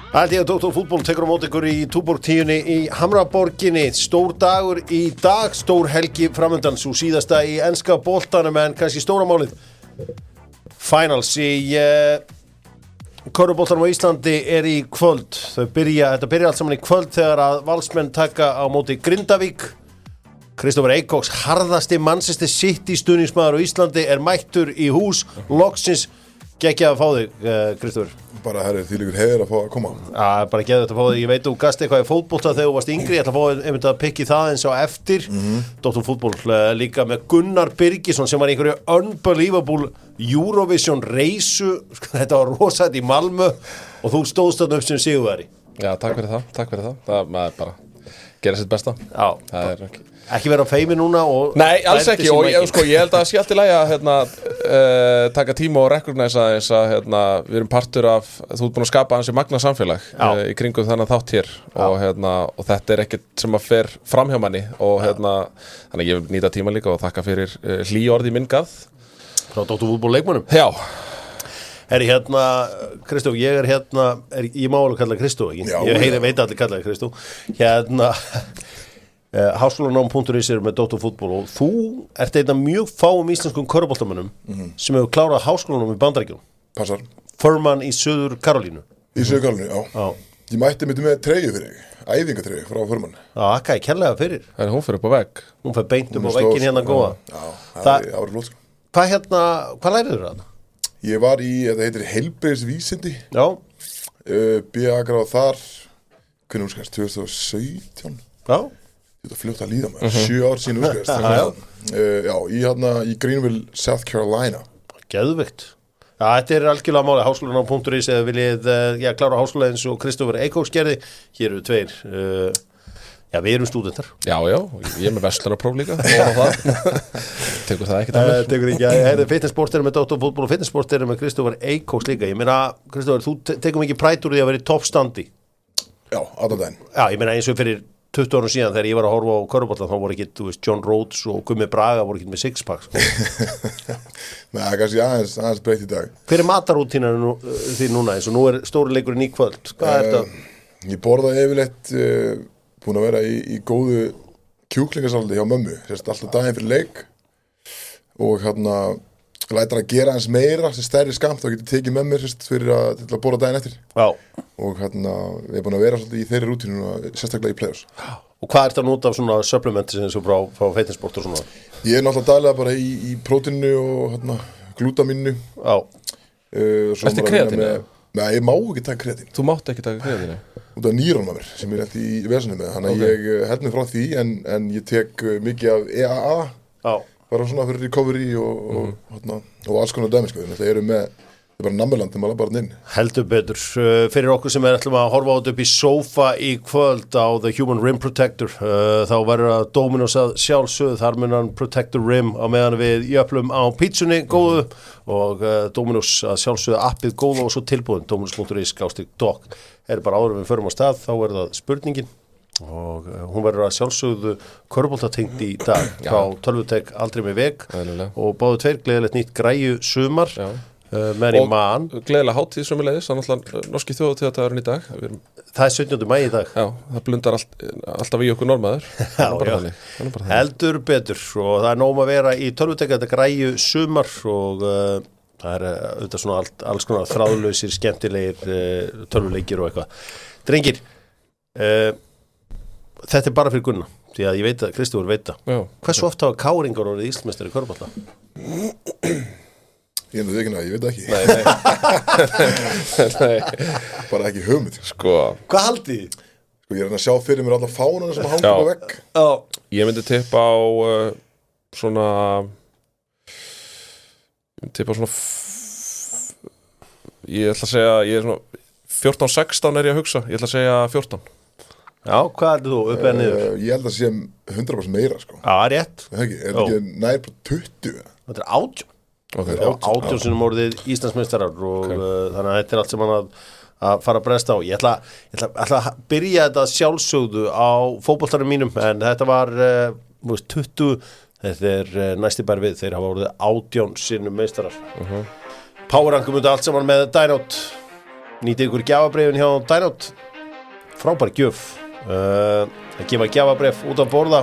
Alltaf Dr. Fútból tekur á móti ykkur í Túborg 10 í Hamraborginni. Stór dagur í dag, stór helgi framundan, svo síðasta í enska boltanum en kannski stóra málið. Finals í körfuboltanum á Íslandi í kvöld. Þetta byrja allt saman í kvöld þegar að Valsmenn taka á móti Grindavík. Kristoffer Eikóks, harðasti Manchester City stuðningsmaður á Íslandi mættur í hús, loksins. Gekkið að fá þig, Kristoffer. Bara herri, þvílíkur heiður að fá að koma. Bara geðu þetta að fá þig. Ég veit þú gast eitthvað í fótbolta þegar þú varst yngri. Ég ætla að fá einmitt að pikki það eins og eftir. Dr. Fútból líka með Gunnar Birgisson sem var einhverju unbelievable Eurovision reisu. Þetta var rosalega í Malmö og þú stóðst þarna upp sem sigurvegari. Já, takk fyrir það. Það maður bara gera sitt besta. Já, það ekki vera feimin núna og nei, alls ekki og ég held að sé allt í lagi að taka tíma og rekurnæsa þess að við erum partur af, þú ert búin að skapa hansi magna samfélag í kringum þannig þátt hér og þetta ekkert sem að fer fram hjá manni og þannig að ég vil nýta tíma líka og þakka fyrir hlý orð í minn garð frá Dr. Fútból leikmönnum. Já. Kristó, ég má alveg kalla Kristó, ég veit allir kalla Kristó. Háskólanám.is með Dr. Fútból og þú ert einn af mjög fáum íslenskum körfuboltamönnum sem hefur klárað háskólanám í Bandaríkjunum. Passar. Furman í Suður Karolínu. Í Suður Karolínu, já. Ég mætti með treyju fyrir þig, æfingatreyju frá Furman. Akka, ég kærlega fyrir. Hún fyrir upp á vegg. Hún fyrir beint upp á veggin hérna góða. Já, það var flott. Hvað lærið þú þarna? Ég var í, þetta heitir heilbrigðisvísindi. Já. B.A.gráð þar, hvernig úrskast, 2017. Já. Þetta fljótt að líða maður, 7 ár síðan úrskast. Já, í Greenville, South Carolina. Geðveikt. Þetta algjörlega máli, háskólanám.is eða viljið klára háskóla eins og Kristoffer Eikóks gerði. Hér eru tveir, við erum stúdentar. Já, ég með verslunarpróf líka, og það. Tekur það ekkert að mér? Tekur ekki, fitnessport með Dr. Fútból og fitnessport með Kristoffer Eikóks líka. Ég meina, Kristoffer, þú tekur mikið præt úr því að vera í toppstandi. Já, allan daginn. Já, ég meina eins og fyrir 20 árum síðan þegar ég var að horfa á körfubolta þá voru ekki, John Rhodes og Gummi Braga voru ekki með sixpack Nei, kannski aðeins breytt í dag. Hver matarútína því núna eins og nú stóri leikurinn í kvöld? Hvað þetta? Ég borða yfirleitt búin að vera í góðu kjúklingasaldi hjá mömmu, alltaf daginn fyrir leik og lætur að gera eins meira sem stærri skamt og getur tekið með mér fyrir að borða daginn eftir. Já. Og ég búin að vera svolítið í þeirri rútínu sérstaklega í play-offs. Og hvað ert að nota af svona supplementi sem þessu frá fitnessport og svona? Ég náttúrulega daglega bara í prótinu og glútamínu. Já. Ertu kreatínu? Nei, ég má ekki taka kreatínu. Þú mátt ekki taka kreatínu? Út af nýrunum af mér sem ég eftir í vesinu með. Þannig að ég held mig frá því en ég tek mikið af EAA. Já. Bara svona fyrir recovery og alls konar dæmi, sko. Það eru með, það bara nammeland þegar maður bara inn. Heldur betur. Fyrir okkur sem ætlum að horfa á þetta upp í sófa í kvöld á The Human Rim Protector, þá verður að Dominos að sjálfsögðu, þar mun hann Protector Rim á meðan við jöflum á pítsunni góðu og Dominos að sjálfsögðu appið góða og svo tilbúin, dominos.is/doc. Bara áður við förum á stað, þá það spurningin. Og hún verður að sjálfsögðu körfuboltatengt í dag frá tölvutek aldrei með veg og báðu tveir gleðilegt nýtt græju sumar með í mann og gleðilega hátíð sömuleiðis, þannig að norski þjóðatíðardagurinn í dag það 17. maí í dag. Já, það blundar alltaf í okkur normaður. Heldur betur og það nóg að vera í tölvutek þetta græju sumar og það auðvitað svona alls konar þráðlausir, skemmtilegir tölvuleikir og eitthvað. Drengir, þetta bara fyrir Gunna, því að ég veit að Kristoffer veit það. Hversu oft hafa káringar orðið Íslandsmeistari í körfubolta? Ég veit ekki. Nei. Bara ekki hugmynd. Sko. Hvað haldið þið? Sko, ég að sjá fyrir mér alla fánana sem hanga á vegg. Ég myndi tippa á svona ég ætla að segja, ég svona 14-16 ég að hugsa, ég ætla að segja 14. Já, hvað heldur þú upp eða niður? Ég held að sé 100% meira, sko. Já, rétt. Ekki nær på 20? Þetta 18. Okay, 18 sinum orðið Íslandsmeistarar og þannig að þetta allt sem hann að fara að bresta á. Ég ætla að byrja þetta sjálfsögðu á fótboltanum mínum en þetta var 20, þetta næsti bær við, þeir hafa orðið 18 sinum meistarar. Powerrankum undir allt saman með Dynote nýtið ykkur gjafabréfin hjá Dynot frábær gjöf að gefa gjafabréf út að borða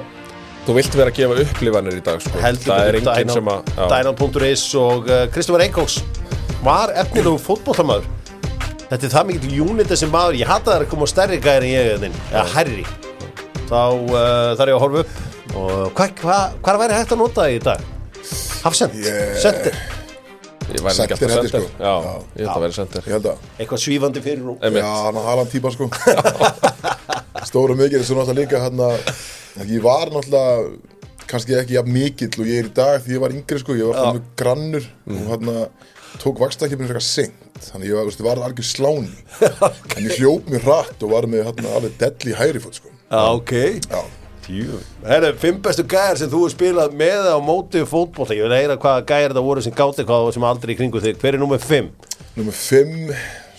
Þú vilt vera að gefa upplifanir í dag sko. Það er enginn sem að Dynot.is og Kristoffer Eikóks var efnilegu fótboltamaður þetta það mikill unit sem maður ég hata það að koma stærri gæri en ég eða hærri þá þarf ég að horfa upp og hvað væri hægt að nota í dag? Hafsend, sendir Ég væri ekki alltaf Sendir, sendir sko. Já, ég held að vera sendir Ég held að eitthvað svífandi fyrir rúm Já, hann að Haaland típa sko Stóra mikið, svo náttúrulega líka hann ég var náttúrulega kannski ekki jafn mikill og ég í dag því ég var yngri sko, ég var alltaf mjög grannur og hann tók vaxtakipinu eitthvað seint þannig ég var algjör sláni en ég hljóp mér hratt og var með alveg delli hægri fót sko ok Herra, 5 bestu gæjar sem þú hefur spilað með á móti fótbolta, ég vil heyra hvaða gæjar það voru sem gáti hvað sem aldrei í kringu þig hver er númer 5? Númer 5,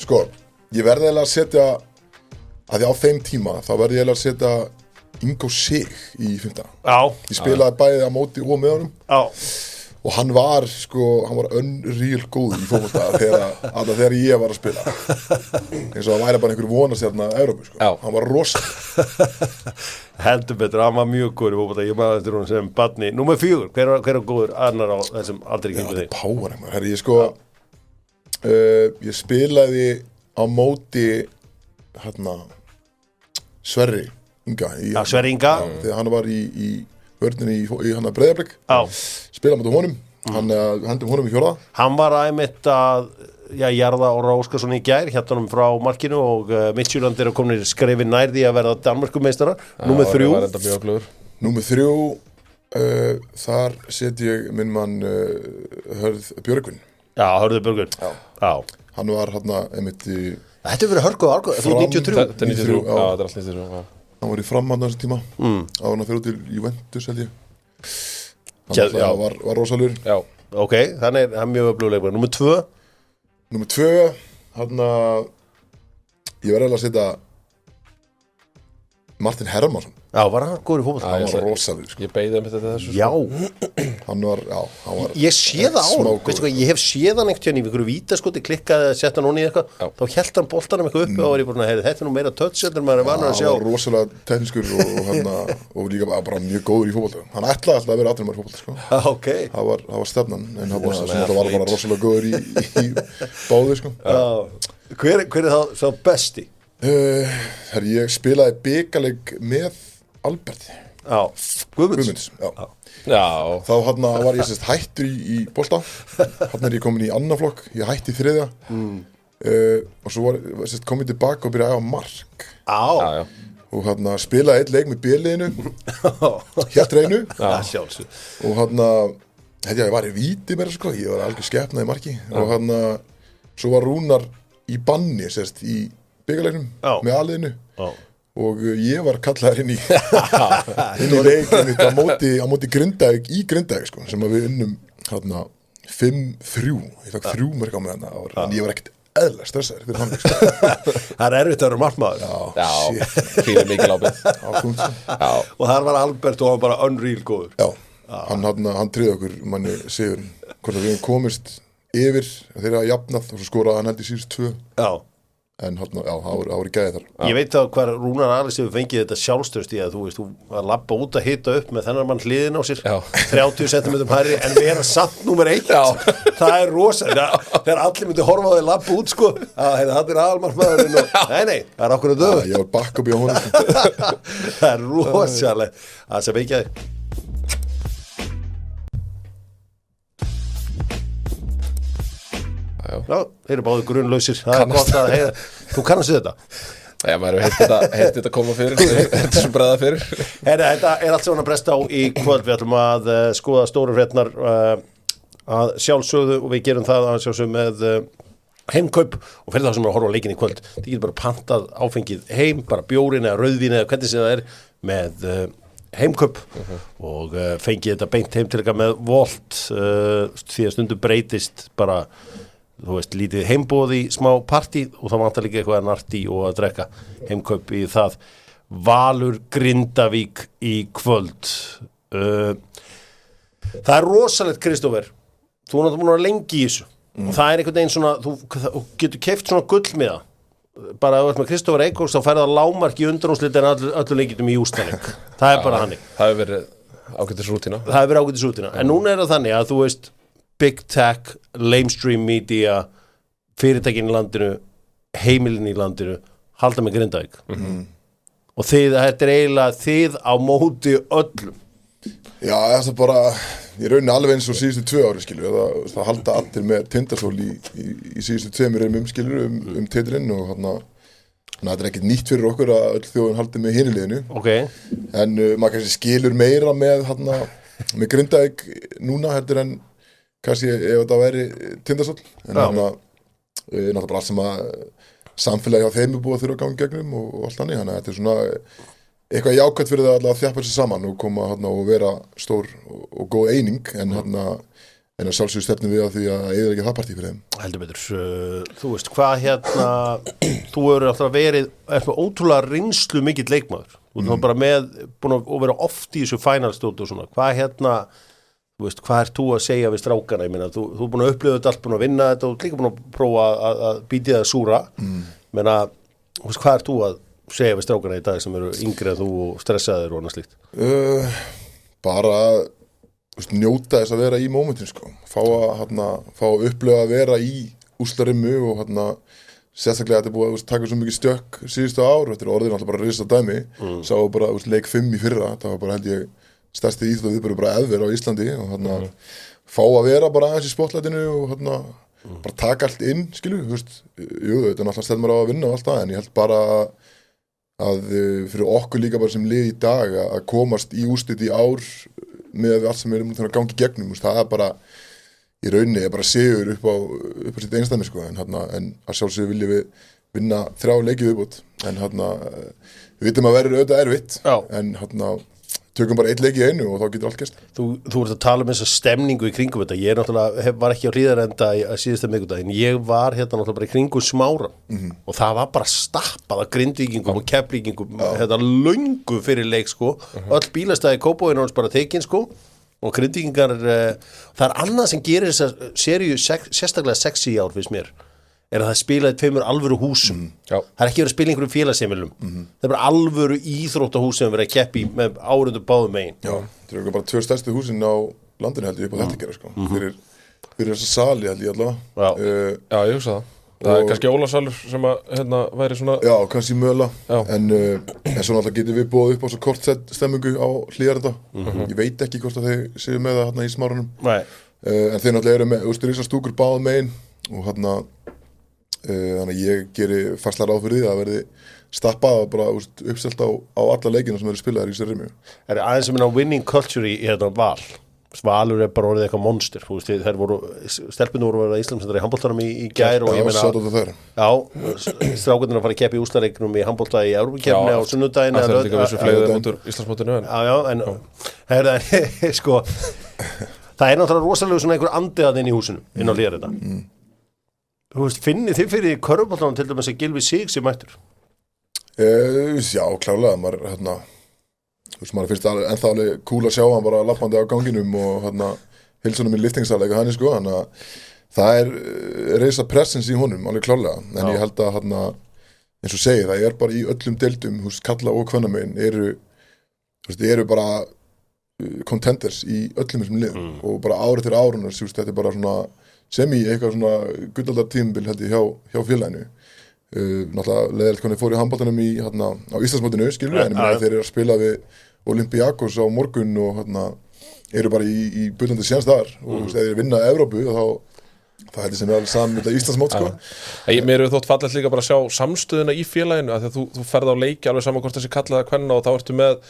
sko ég verði eiginlega að setja að því á þeim tíma þá verði ég eiginlega að setja Ingo Sig í 5. Ég spilaði bæði á móti og með honum og hann var unreal góð í fótbolta þegar ég var að spila eins og það væri bara einhver vonastjarna Evrópu sko. Hann var rosa heldur betur, hann var mjög góður í fótbolta ég maður eftir hún sem barni númer 4, hver er góður annar á þessum aldrei kringu þig? Power, herri, ég spilaði á móti Sverri Inga Sverri Inga þegar hann var í vörninni í hann að Breiðablik spila með honum hann hendum honum í 4. Hann var æmitt að jarða Orra Óskarsson í gær hérna honum frá markinu og Midtjylland er komin skrefin nær því að verða Danmörkumeistarar Númer 3 Númer 3 þar set ég minn mann Hörð Björgvin Hörður Björgvin hann var einmitt í Þetta hefur verið hörku árgóð, þú er 93 Þetta er 93, já, þetta er alltaf 93 Hann var í framhann á þessum tíma á hann að fyrir út til Juventus held ég hann var rosalur Ok, þannig er hann mjög öflugulegur Númer 2 Númer 2 hann ég verði að setja Martin Hermansson var hann góður í fótbolta? Hann var rosalur sko. Ég beigði þetta þessu Já Hann var Ég sé það á hann, veistu hvað, ég hef séð hann einhvern veginn í einhverju vítaskoti, klikkaði að setja hann onni í eitthvað þá hélt hann boltanum eitthvað uppi og var ég bara þetta er nú meira touch en maður er vanur að sjá Hann var rosalega teknískur og líka bara mjög góður í fótbolta Hann ætlaði alltaf að vera atvinnumæður í fótbolta sko. Okay. Það var stefnan en hann var bara rosalega góður í báði sko. Hver er það besti? Ég spilaði bikarleik með Alberti Guðmunds þá var ég hættur í bolta er ég komin í annan flokk ég hætti í 3. Og svo kom ég tilbaka og byrjaði á mark og spilaði einn leik með B-liðinu hélt reynu og ég var í víti meira sko, ég var algjör skepnað í marki og svo var Rúnar í banni í bikarleiknum með A-liðinu og ég var kallaður inn í leikinn á móti Grindavík í Grindavík sko, sem við unnum 5-3 ég fekk 3 mörg á með hann en ég var ekkert eðlilega stressaður fyrir hann sko. Það er erfitt að vera markmaður fyrir mikil ábyrgð og þar var Albert og hann bara unreal góður hann tryði okkur manni sigur hvort við komist yfir þegar að jafnað og svo skoraði hann held í síðust 2 en það var í gæði þar Ég veit þá hvað Rúnar Aris hefur fengið þetta sjálfstöðst í að þú að labba út að hita upp með þennan mann hliðin á sér 30 cm hærri en vera samt númer 1 það er rosa þegar allir myndi horfa á því labba út sko það er aðalmarkmaðurinn og nei, það er okkur að döðu ég var backup í honum það er rosalega það sem ekki að þeir eru báðu grunnlausir það er gott að heyra þú kannast þetta maður hefur heitt þetta koma fyrir þetta sem bregða fyrir Þetta er allt svona bresta á í kvöld við ætlum að skoða stóru frétnar að sjálfsögðu og við gerum það að sjálfsögðu með heimkaup og fyrir það sem er að horfa á leikinn í kvöld þið getur bara pantað áfengið heim bara bjórin eða rauðvín eða hvernig sem það er með heimkaup og fengið þetta beint heim til eitthvað með Volt því að stundum breytist bara þú veist, lítið heimboð í smá partí og það vantar líka eitthvað að narti og að drekka heimkaup í það Valur Grindavík í kvöld það er rosalegt Kristófer þú er náttúrulega búin að vera lengi í þessu og það er einhvern veginn svona þú getur keypt svona gullmiða bara að þú ert með Kristoffer Eikóks þá ferða lámark í undanúrslit en öllu leikitum í úrslitaleik það bara hannig Það hefur verið ágætis rútína en núna það þannig að þú veist big tech, lamestream media fyrirtækin í landinu heimilin í landinu halda með Grindavík og þetta eiginlega þið á móti öllum Já, það bara, ég raunni alveg eins og síðustu 2 ári, skilur, það halda allir með Tindasól í síðustu 2 reymum, skilur, titilinn og þetta ekkert nýtt fyrir okkur að öll þjóðin haldi með hinuleginu. En maður kannski skilur meira með Grindavík núna heldur en kannski ef þetta væri Tindasól, en náttúrulega bara allt sem að samfélagi á þeim búið að þurfa að ganga gegnum og allt annir, þannig að þetta svona eitthvað jákvæmt fyrir það alltaf að þjappa sér saman og koma og vera stór og góð eining en að sjálfsögðu stefnum við á því að eða ekki það partí fyrir þeim heldur betur, þú veist hvað þú hefur alltaf verið ótrúlega reynslu mikill leikmaður þú bara búin að vera oft í þessu finalstóti og svona þú veist, hvað þú að segja við strákana ég meina, þú búin að upplifa þetta allt búin að vinna þetta og líka búin að prófa að býti það súra meina, þú veist, hvað þú að segja við strákana í dag sem eru yngri en þú og stressaðir og annað slíkt? Bara njóta þess að vera í mómentin sko. Fá að upplifa að vera í úrslitarimmu og sérstaklega þetta er búið að taka svo mikið stökk síðustu ár, þetta er orðin alltaf bara risa dæmi sá bara leik 5 í fyrra það var bara held ég stærsti íþrótt viðburður bara ever á Íslandi og fá að vera bara aðeins í spotlightinu og bara taka allt inn skilu, jú, þetta er náttúrulega stefnir á að vinna og allt það en ég held bara að fyrir okkur líka bara sem lið í dag að komast í úrslit í ár með allt sem við erum að gangi gegnum það bara, í rauninni er bara sigur upp á sitt einstæmi sko, en að sjálfsögðu viljum við vinna 3 leiki viðbót en við vitum að verður auðvitað erfitt en tökum bara 1 leik í einu og þá getur allt gerst. Þú ert að tala um þessa stemningu í kringum þetta. Ég náttúrulega var ekki á Hlíðarenda að síðasta miðvikudaginn. Ég var náttúrulega bara í kringum Smára og það var bara stappað af Grindvíkingum og Keflvíkingum löngu fyrir leik sko. Öll bílastæði Kópavogi náttúrulega bara tekin sko og Grindvíkingar það er annað sem gerir þessa seríu sérstaklega sexy í ár fyrst mér. Er að það spilaði 2 alvöru húsum það er ekki verið að spila einhverjum félagsheimilum það er bara alvöru íþróttahús sem verið að keppi með árundu báðum megin það eru bara 2 stærstu húsin á landinu held ég upp á þetta gera sko. fyrir þessa sali held ég allavega ég hugsa það er kannski Ólasalur sem að væri svona já, kannski mögulega en svo náttúrulega getum við búið upp á svo kort stemmingu á Hlíðarenda ég veit ekki hvort að þeir séu með það í Smáranum en þeir náttúrulega eru með risastúkur báðum megin og þannig að ég geri fastlega ráð fyrir því að það verði stappað og bara uppselt á alla leikina sem eru spilaðir í sér rými. Er aðeins sem winning culture í Val? Valur er bara orðið eitthvað monster. Stelpunum voru að vera Íslandsmeistarar í handboltanum í gær og ég meina strákarnir að fara að keppa í úrslitaleiknum í handbolta í Evrópukeppni á sunnudaginn. Það er líka vissu fleigðu mútur Íslandsmótinu. En sko það er náttúrulega rosalega svona einhver andiðað inn í húsinu inn á Hlíðarenda. Finnið þið fyrir körfuboltanum til dæmis að Gylfi Sig sem mættur? Já, klárlega maður finnst ennþá alveg cool að sjá hann bara lappandi á ganginum og hilsunum í liftingsarleika hann sko, þannig að það er reisa presence í honum alveg klárlega, en ég held að eins og segi, það er bara í öllum deildum kalla og kvennamegin eru bara contenders í öllum þessum liðum og bara árið til árunar þetta er bara svona sem í eitthvað svona gullaldar tímabil held ég hjá félaginu náttúrulega leðilegt hvernig fór í handboltanum á Íslandsmótinu skilur en þeir eru að spila við Olympiakos á morgun og eru bara í bullandi séns þar og ef þeir vinna Evrópu þá heldur sem við alveg saman með Íslandsmót sko. Mér hefur þótt fallegt líka bara að sjá samstöðuna í félaginu að þú ferð á leiki alveg saman hvort þessi kallaða kvenna og þá ertu með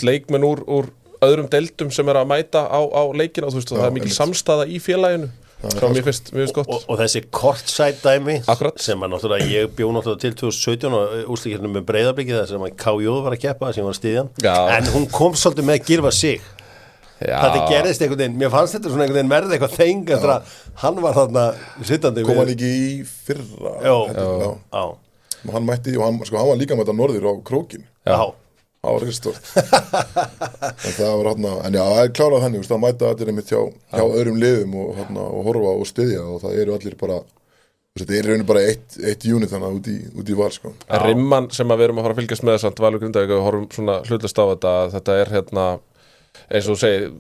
leikmenn úr öðrum deildum sem eru að mæta á leikina og það er mikil samstaða í félaginu frá mér finnst gott og þessi kortsætdæmi sem að náttúrulega ég bjó náttúrulega til 2017 og úrslitirnum með Breiðabliki þar sem að KJ var að keppa sem var stíðan en hún kom svolítið með að Gylfa Sig þetta gerðist einhvern veginn mér fannst þetta svona einhvern veginn verði eitthvað þeng eftir að hann var þarna sittandi kom hann ekki í fyrra hann mætti og hann var líka með þetta norður á krókin það var ristórt en það var en já, það er klárað þannig það mæta allir einmitt hjá öðrum liðum og horfa og styðja og það eru allir bara Þetta er raunin bara eitt unit þannig út í val sko. Rimman sem að við erum að fara að fylgjast með samt Valur Grindavík og við horfum svona hlutlust á þetta er eins og þú segir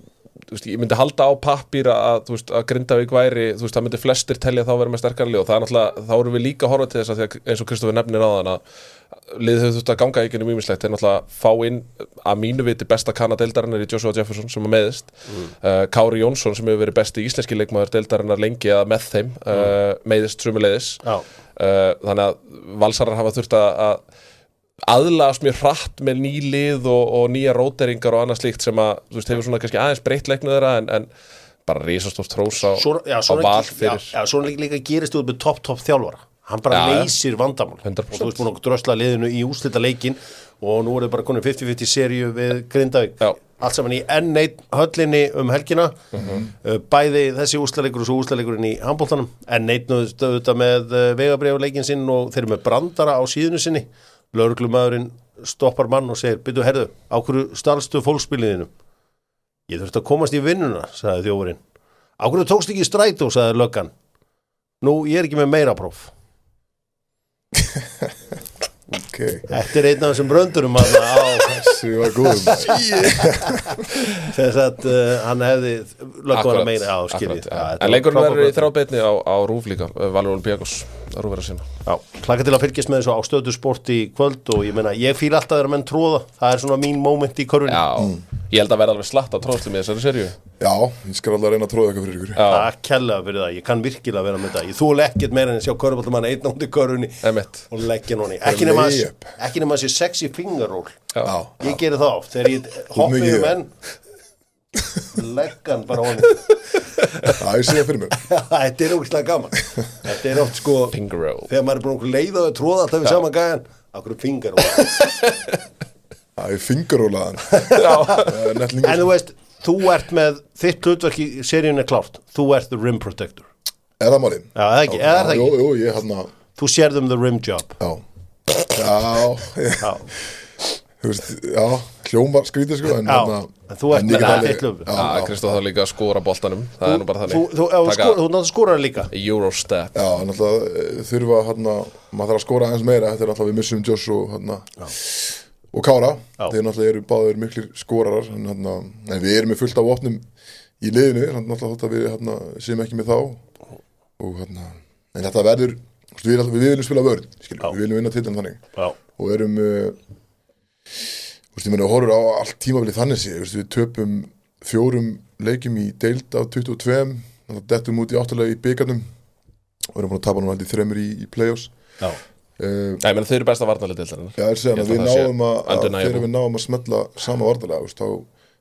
ég myndi halda á pappír að Grindavík væri, það myndi flestir telja þá vera með sterkari lið og það er náttúrulega, þá erum við líka að horfa til þess að eins og Kristofur nefnir áðan að liðið hefur þurft að ganga ekki mýmislegt, þeir náttúrulega fá inn að mínu viti besta kanna deildarinnar í Joshua Jefferson sem að meiðist, Kári Jónsson sem hefur verið besti íslenski leikmaður deildarinnar lengi að með þeim, meiðist sömuleiðis, þannig að Valsarar hafa þurft að aðlagast mjög hratt með ný lið og nýja róteringar og annað slíkt sem að hefur svona kannski aðeins breytt leiknu þeirra en bara risastórt hrós á Val fyrir svona líka gerist út með topp þjálfara hann bara leysir vandamál 100%. og þú veist búin að drösla liðinu í úrslita leikin og nú er það bara konið 50-50 seríu við Grindavík allt saman í N1 höllinni helgina bæði þessi úrslaleikur og svo úrslaleikurinn í handboltanum N1 auðvitað með vegabréfleikin sinn og þeir eru með brandara á síðunu sinni lögreglumaðurinn stoppar mann og segir byrju herðu, á hverju stalstu fólksbíliðinu? Ég þurfti að komast í vinnuna, sagði þjófurinn. Á hverju tókst ekki í strætó, sagði löggan. Nú, ég er ekki með meira próf. Okay. Þetta er einn af þessum bröndurum á þessi var góðum þess að hann hefði lögguna meira skiljið en leikurinn verður í þrábeinni á RÚV líka Valur Olympiakos að RÚV vera sína hlakka til að fylgjast með þessu á Stöðu sport í kvöld og ég meina, ég fíl alltaf þegar menn tróða það er svona mín moment í körfunni ég held að verða alveg slatt að tróðslu með þessari seríu ég skal alveg reyna að tróða eitthvað fyrir ykkur það kærlega fyrir það, ég kann virkilega vera með það ég þúl ekkert meira en að sjá körfuboltamann einn út í körfunni og leggja núni ekki nema þessi sexy finger roll ég geri það oft þegar ég hoppi menn leggan bara honum ég sé það fyrir mér þetta er ógeðslega gaman þetta er oft sko finger roll þegar maður er búin að leiða og tróða alltaf við saman gæjan okkur finger roll ég finger rollaðan en þú veist, þú ert með þitt hlutverk í seríunni klárt þú ert the rim protector er það málið? jú, ég þú sérðum the rim job hljómar skrítið sko en þú ert með það þitt hlutverk Kristóf þarf líka að skora boltanum það er nú bara þannig þú náttúrulega skorar líka Eurostep náttúrulega þurfa maður þarf að skora aðeins meira þetta er náttúrulega við missum Josh og Kára þeir náttúrulega eru báðir miklir skorarar en við erum með fullt af vopnum í liðinu náttúrulega við séum ekki með þá og en þetta verður við viljum spila vörn við viljum vinna titilin þannig og erum ég meina horfur á allt tímabilið þannig við töpum 4 leikjum í deild af 22 dettum út í 8 leik í bikarnum og erum búin að tapa núna held í 3 í play-offs ég meina þeir eru besta varnarlið deildarinnar þegar við náum að smetla sama varnarlega þá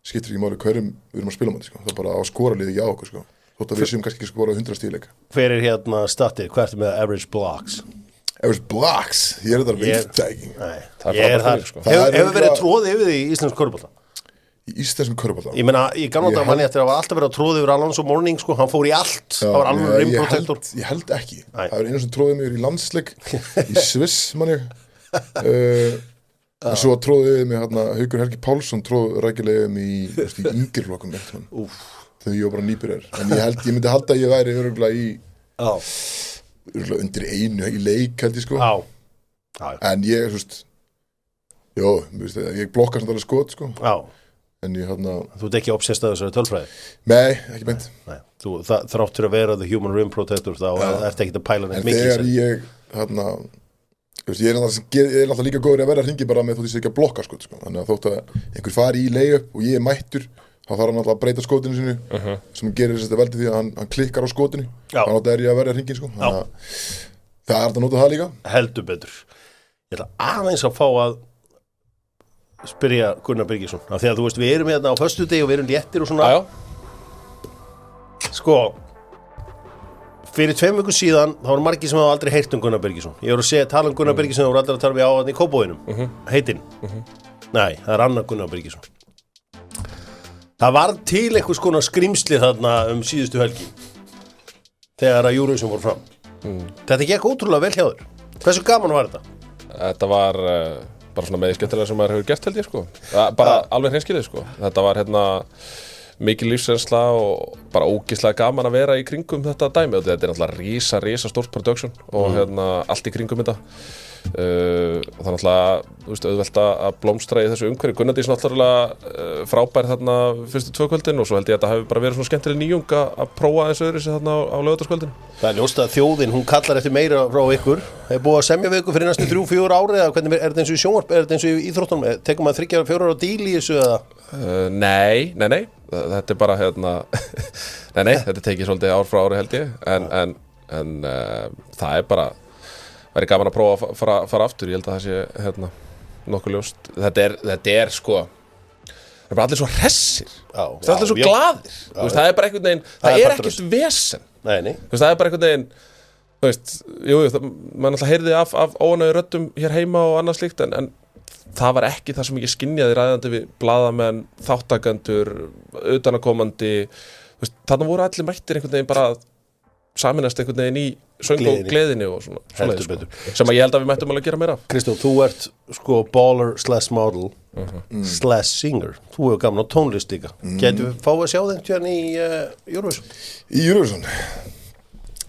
skiptir ekki máli hverjum við erum að spila með það er bara að skora liði ekki á okkur þótt að við séum kannski ekki skora 100 stíleik hver er statið, hvað ertu með average blocks? Average blocks? Ég er þetta vindtæking hefur verið tróði yfir því í íslensku körfubolta? Í íslensku körfubolta? Ég meina, ég gamla dag manni eftir að hafa alltaf verið að tróði yfir Alonso Morning hann fór í allt, það var alveg rim protector ég held ekki, það er einu sem tróði mig í landsleik í Sviss manni en svo tróði við mig Haukur Helgi Pálsson tróði rækilega mig í yngirflokkum þegar ég var bara nýbyrjar en ég myndi halda að ég væri örugglega í undir einu í leik held ég sko en ég ég blokka samt alveg skot sko en ég þú ert ekki obsessed af þessari tölfræði? Nei, ekki beint þráttur að vera the human rim protector þá ert ekki að pæla neitt mikið en þegar ég er alltaf líka góður að vera hringi bara með þótt ég sé ekki að blokka skot sko þannig að þótt að einhver fari í layup og ég er mættur þá þarf hann alltaf að breyta skotinu sinu sem gerir þess að veldi því að hann klikkar á skotinu þannig að það er ég að verja hringin sko það er að nota það líka heldur betur ég ætla aðeins að fá að spyrja Gunnar Birgisson af því að þú veist við erum hérna á föstudegi og við erum léttir og svona sko fyrir 2 vikur síðan þá voru margir sem hafa aldrei heyrt Gunnar Birgisson ég voru að tala Gunnar Birgisson og voru aldrei að tala við á hann í Kópavoginum heitinn nei, það er annar Gunnar Birgisson það var til einhvers konar skrimsli þarna síðustu helgi þegar að Eurovision voru fram þetta gekk ótrúlega vel hjá þér hversu gaman var þetta? Þetta var bara svona meðskemmtilega sem maður hefur gert held ég sko bara alveg hreinskilið sko þetta var mikil lífsreynsla og bara ógeðslega gaman að vera í kringum þetta dæmi og þetta náttúrulega risa stórt production og allt í kringum þetta og það náttúrulega auðvelt að blómstra í þessu umhverfi. Gunnardís náttúrulega frábær þarna fyrstu 2 kvöldin og svo held ég að þetta hafi bara verið svona skemmtileg nýjung að prófa þessu öðru sig þarna á laugardagskvöldinu. Það er ljóst að þjóðin, hún kallar eftir meira frá ykkur. Hefur búið að semja við ykkur fyrir næstu 3-4 ári eða hvernig er þetta eins og í sjónvarp, er þetta eins og í íþróttunum, tekur maður 3-4 ára díl í þessu eða? Nei, þetta er bara nei, þetta tekið svolítið ár frá ári held ég en það er bara væri gaman að prófa að fara aftur, ég held að það sé nokkuð ljóst. Þetta er sko það er bara allir svo hressir, það er allir svo glaðir, það er bara einhvern veginn, það er ekkert vesen, það er bara einhvern veginn, maður náttúrulega heyrði af óánægju röddum hér heima og annað slíkt en það var ekki það sem ég skynjaði ræðandi við blaðamenn, þáttakendur, utanakomandi, þarna voru allir mættir einhvern veginn bara að saminast einhvern veginn í söng og gleðinni og svona sko. Sem að ég held að við mættum alveg að gera meira af. Kristján, þú ert sko baller / model / singer, þú hefur gaman á tónlist líka. Getum við fáið að sjá þeim tjörn í Eurovision? Í Eurovision?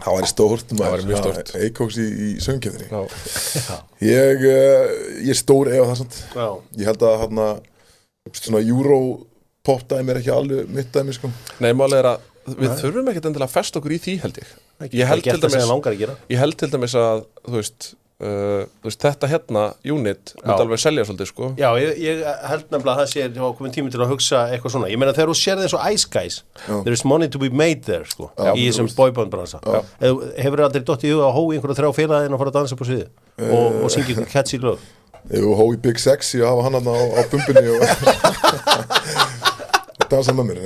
Það væri stórt, það væri mjög stórt. Eikóks í söngkeppninni. Ég er stór eða það samt. Ég held að svona Euro-pop dæmi er ekki alveg mitt dæmi sko. Nei, málið er að við þurfum ekkert endilega að festa okkur í því held ég. Ég held til dæmis að þú veist þetta unit myndi alveg selja svolítið sko. Já, ég held nefnilega að það sé að komin tími til að hugsa eitthvað svona. Ég meina þegar þú sér eins og Ice Guys, there is money to be made there sko, í þessum boyband bransa. Hefur aldrei dottið í huga að hóa einhverja 3 félagin og fara að dansa upp á sviði og syngja einhver catchy lög? Jú, hóa í Big Sexy og hafa hann á bumbunni og dansa með mér.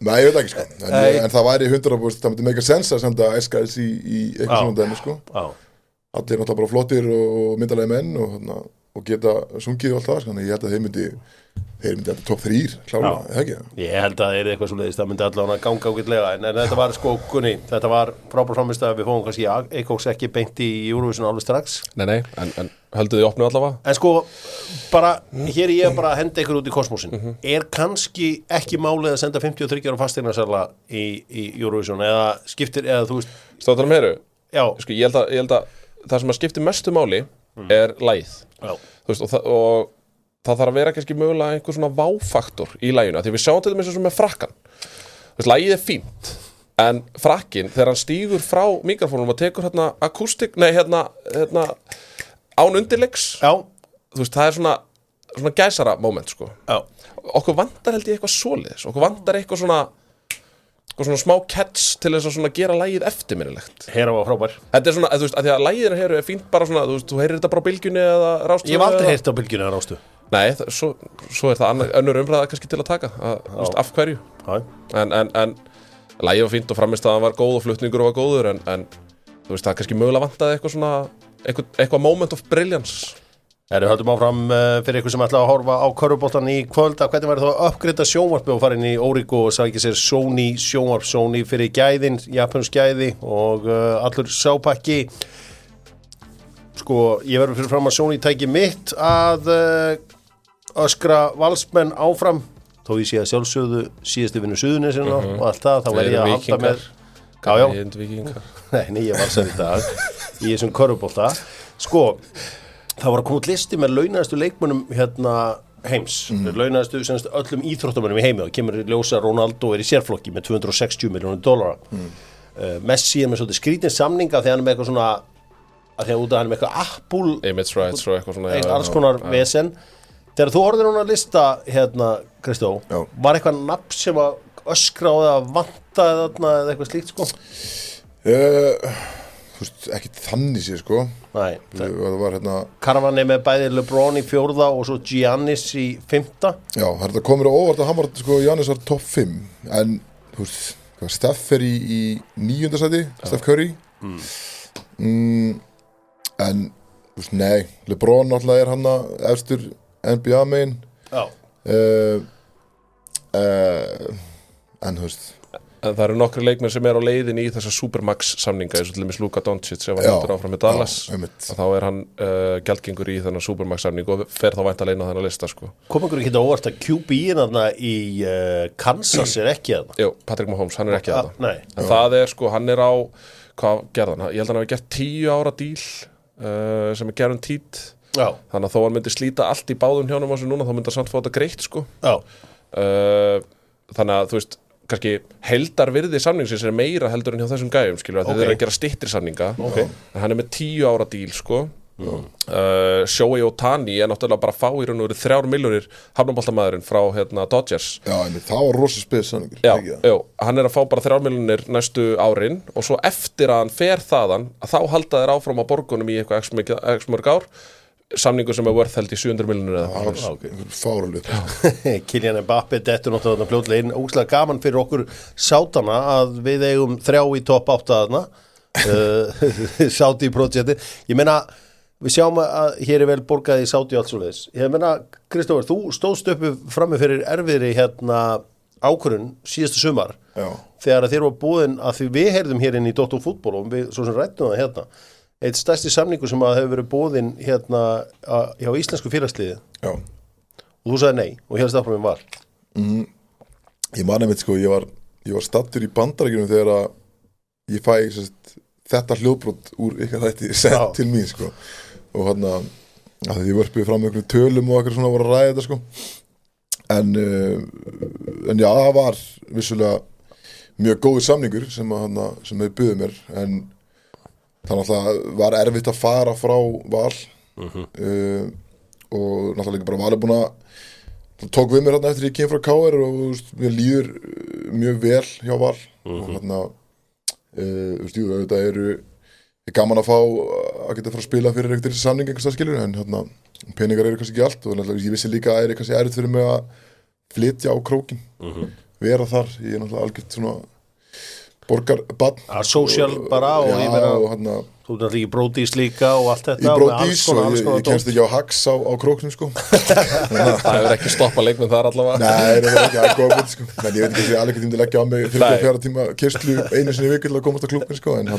Nei, ég veit ekki sko, en það væri 100%, það myndi make a sense að senda Ice Guys í eitthvað svona dæmi sko. Allir náttúrulega bara flottir og myndalegi menn og geta sungið og allt það, sko. Ég held að þeir myndi þetta top 3, klárlega, eða ekki? Ég held að það er eitthvað svoleiðis, það myndi allavega ganga ágætlega, en þetta var sko, Gunni, þetta var frábær framist að við fóum kannski Eikóks ekki beint í Eurovision alveg strax. Nei, en höldu þið opnu allavega? En sko, bara, hér er ég bara að henda ykkur út í kosmosin. Er kannski ekki málið að senda 53 ára fasteignasala í Eurovision, eða skiptir, eða þú veist... Státtunum heru? Já. Sko, ég held að það sem að skiptir mestu máli er lagið. Þú veist, og það þarf að vera kannski mögulega einhver svona váfaktor í laginu, því við sjáum til dæmis eins og með frakkan. Þú veist, lagið er fínt, en frakkin, þegar hann stígur frá mikrofónum og tekur akústik, án undirleiks, þú veist, það er svona gæsara moment, sko. Já. Okkur vantar held ég eitthvað svoleiðis, okkur vantar eitthvað svona smá catch til þess að svona gera lagið eftirminnilegt. Hera var frábær. Þetta er svona, þú veist, að því að lagið Heru er fínt bara svona, þú veist, þú heyrir þetta bara á bylgjunni eða rástu. Ég hef aldrei heyrt á bylgjunni eða rástu. Nei, svo er það önnur umræða kannski til að taka, veist, af hverju. En lagið var fínt og frammistaðan var góð og flutningur var góður, en þú veist, það kannski mögulega vantaði eitthvað svona, eitthvað moment of brilliance. Við höldum áfram fyrir ykkur sem ætla að horfa á körfuboltan í kvöld að hvernig verður þá að uppgreita sjónvarpi og fara inn í Origo og sækja sér Sony sjónvarp, Sony fyrir gæðin, japansk gæði og allur sápakki. Sko, ég verður fyrir fram að Sony tæki mitt að öskra valsmenn áfram, þó ég sé að sjálfsögðu síðasti vinnu Suðurnesin og allt það, þá verður ég að halda með... Nei, ég valsar í dag í þessum körfubolta. Sko, það var að koma út listi með launaðastu leikmönnum heims, launaðastu öllum íþróttamönnum í heimi og kemur í ljósa Ronaldo er í sérflokki með $260 milljónir. Messi er með svolítið skrítin samninga þegar hann er með eitthvað svona að því að út af hann er með eitthvað Apple image rights og eitthvað svona alls konar vesen. Þegar þú horfðir núna að lista Kristó, var eitthvað nafn sem að öskra á það að vanta eða eitthvað slíkt sko? Þú veist, ekki þannig sér sko. Nei, það var Karavan er með bæði LeBron í 4. og svo Giannis í 5. Já, það komur á óvart að hann var sko, Giannis var top 5 en þú veist, Steph er í 9. sæti, Steph Curry en þú veist, nei, LeBron náttúrulega er hann efstur NBA megin en þú veist En það eru nokkri leikmenn sem á leiðin í þessa Supermax samninga eins og til dæmis Luka Doncic ef hann heldur áfram með Dallas þá hann gjaldgengur í þennan Supermax samning og fer þá væntanlega inn á þennan lista sko. Kom ykkur ekki þetta óvart að QB-in í Kansas ekki að það? Jú, Patrick Mahomes, hann ekki að það. En það sko, hann á, hvað gerði hann? Ég held að hann hafi gert 10 ára díl sem guaranteed. Já. Þannig að þó hann myndi slíta allt í báðum hjánum á sig núna, þá myndi hann samt fá þetta greitt sko. Já. Þannig að þú veist kannski heildarvirði samningsins meira heldur en hjá þessum gæjum skilur að þeir eru að gera styttri samninga en hann með 10 ára díl sko Shohei Ohtani náttúrulega bara fá í raun og veru 3 milljónir hafnaboltamaðurinn frá Dodgers það var rosa spes samningur hann að fá bara 3 milljónir næstu árin og svo eftir að hann fer þaðan að þá halda þeir áfram á borgunum í eitthvað x mörg ár samningur sem worth held í 700 milljónir eða fáralegt Kylian Mbappé dettur náttúrulega fljótlega inn ógeðslega gaman fyrir okkur sátana að við eigum 3 í topp 8 þarna Sáti projekti ég meina við sjáum að hér vel borgað í Sáti og allt svoleiðis ég meina Kristófur þú stóðst uppi frammi fyrir erfiðri ákvörðun síðasta sumar þegar þér var búin að því við heyrðum hér inn í Dr. Fútból og við svo sem rættum það eitt stærsti samningur sem að hefur verið boðinn hjá íslensku félagsliði og þú sagði nei og hérst áfram með Val Ég man einmitt sko ég var stattur í Bandaríkjunum þegar að ég fæ þetta hljóðbrot úr ykkar þætti sent til mín sko og hann að ég vörpiði fram með einhverjum tölum og eitthvað svona voru að ræða þetta sko en já það var vissulega mjög góður samningur sem þau buðu mér en þannig að það var erfitt að fara frá Val og náttúrulega líka bara Val búin að það tók við mér eftir ég kem frá KR og mér líður mjög vel hjá Val og þetta eru gaman að fá að geta fara að spila fyrir eitthvað samning einhvers skilur en peningar eru kannski ekki allt og ég vissi líka að það er kannski erfitt fyrir mig að flytja á krókin vera þar, ég er náttúrulega algjört svona borgarbann social bara og ég meina þú er náttúrulega í bródís líka og allt þetta í bródís og ég kennst ekki á hax á króknum sko það hefur ekki stoppað leikmenn þar allavega nei, það er ekki að góða búin sko en ég veit ekki að ég alveg tíma til að leggja á mig 34 tíma kyrstlu einu sinni í viku til að komast á klúbbin sko en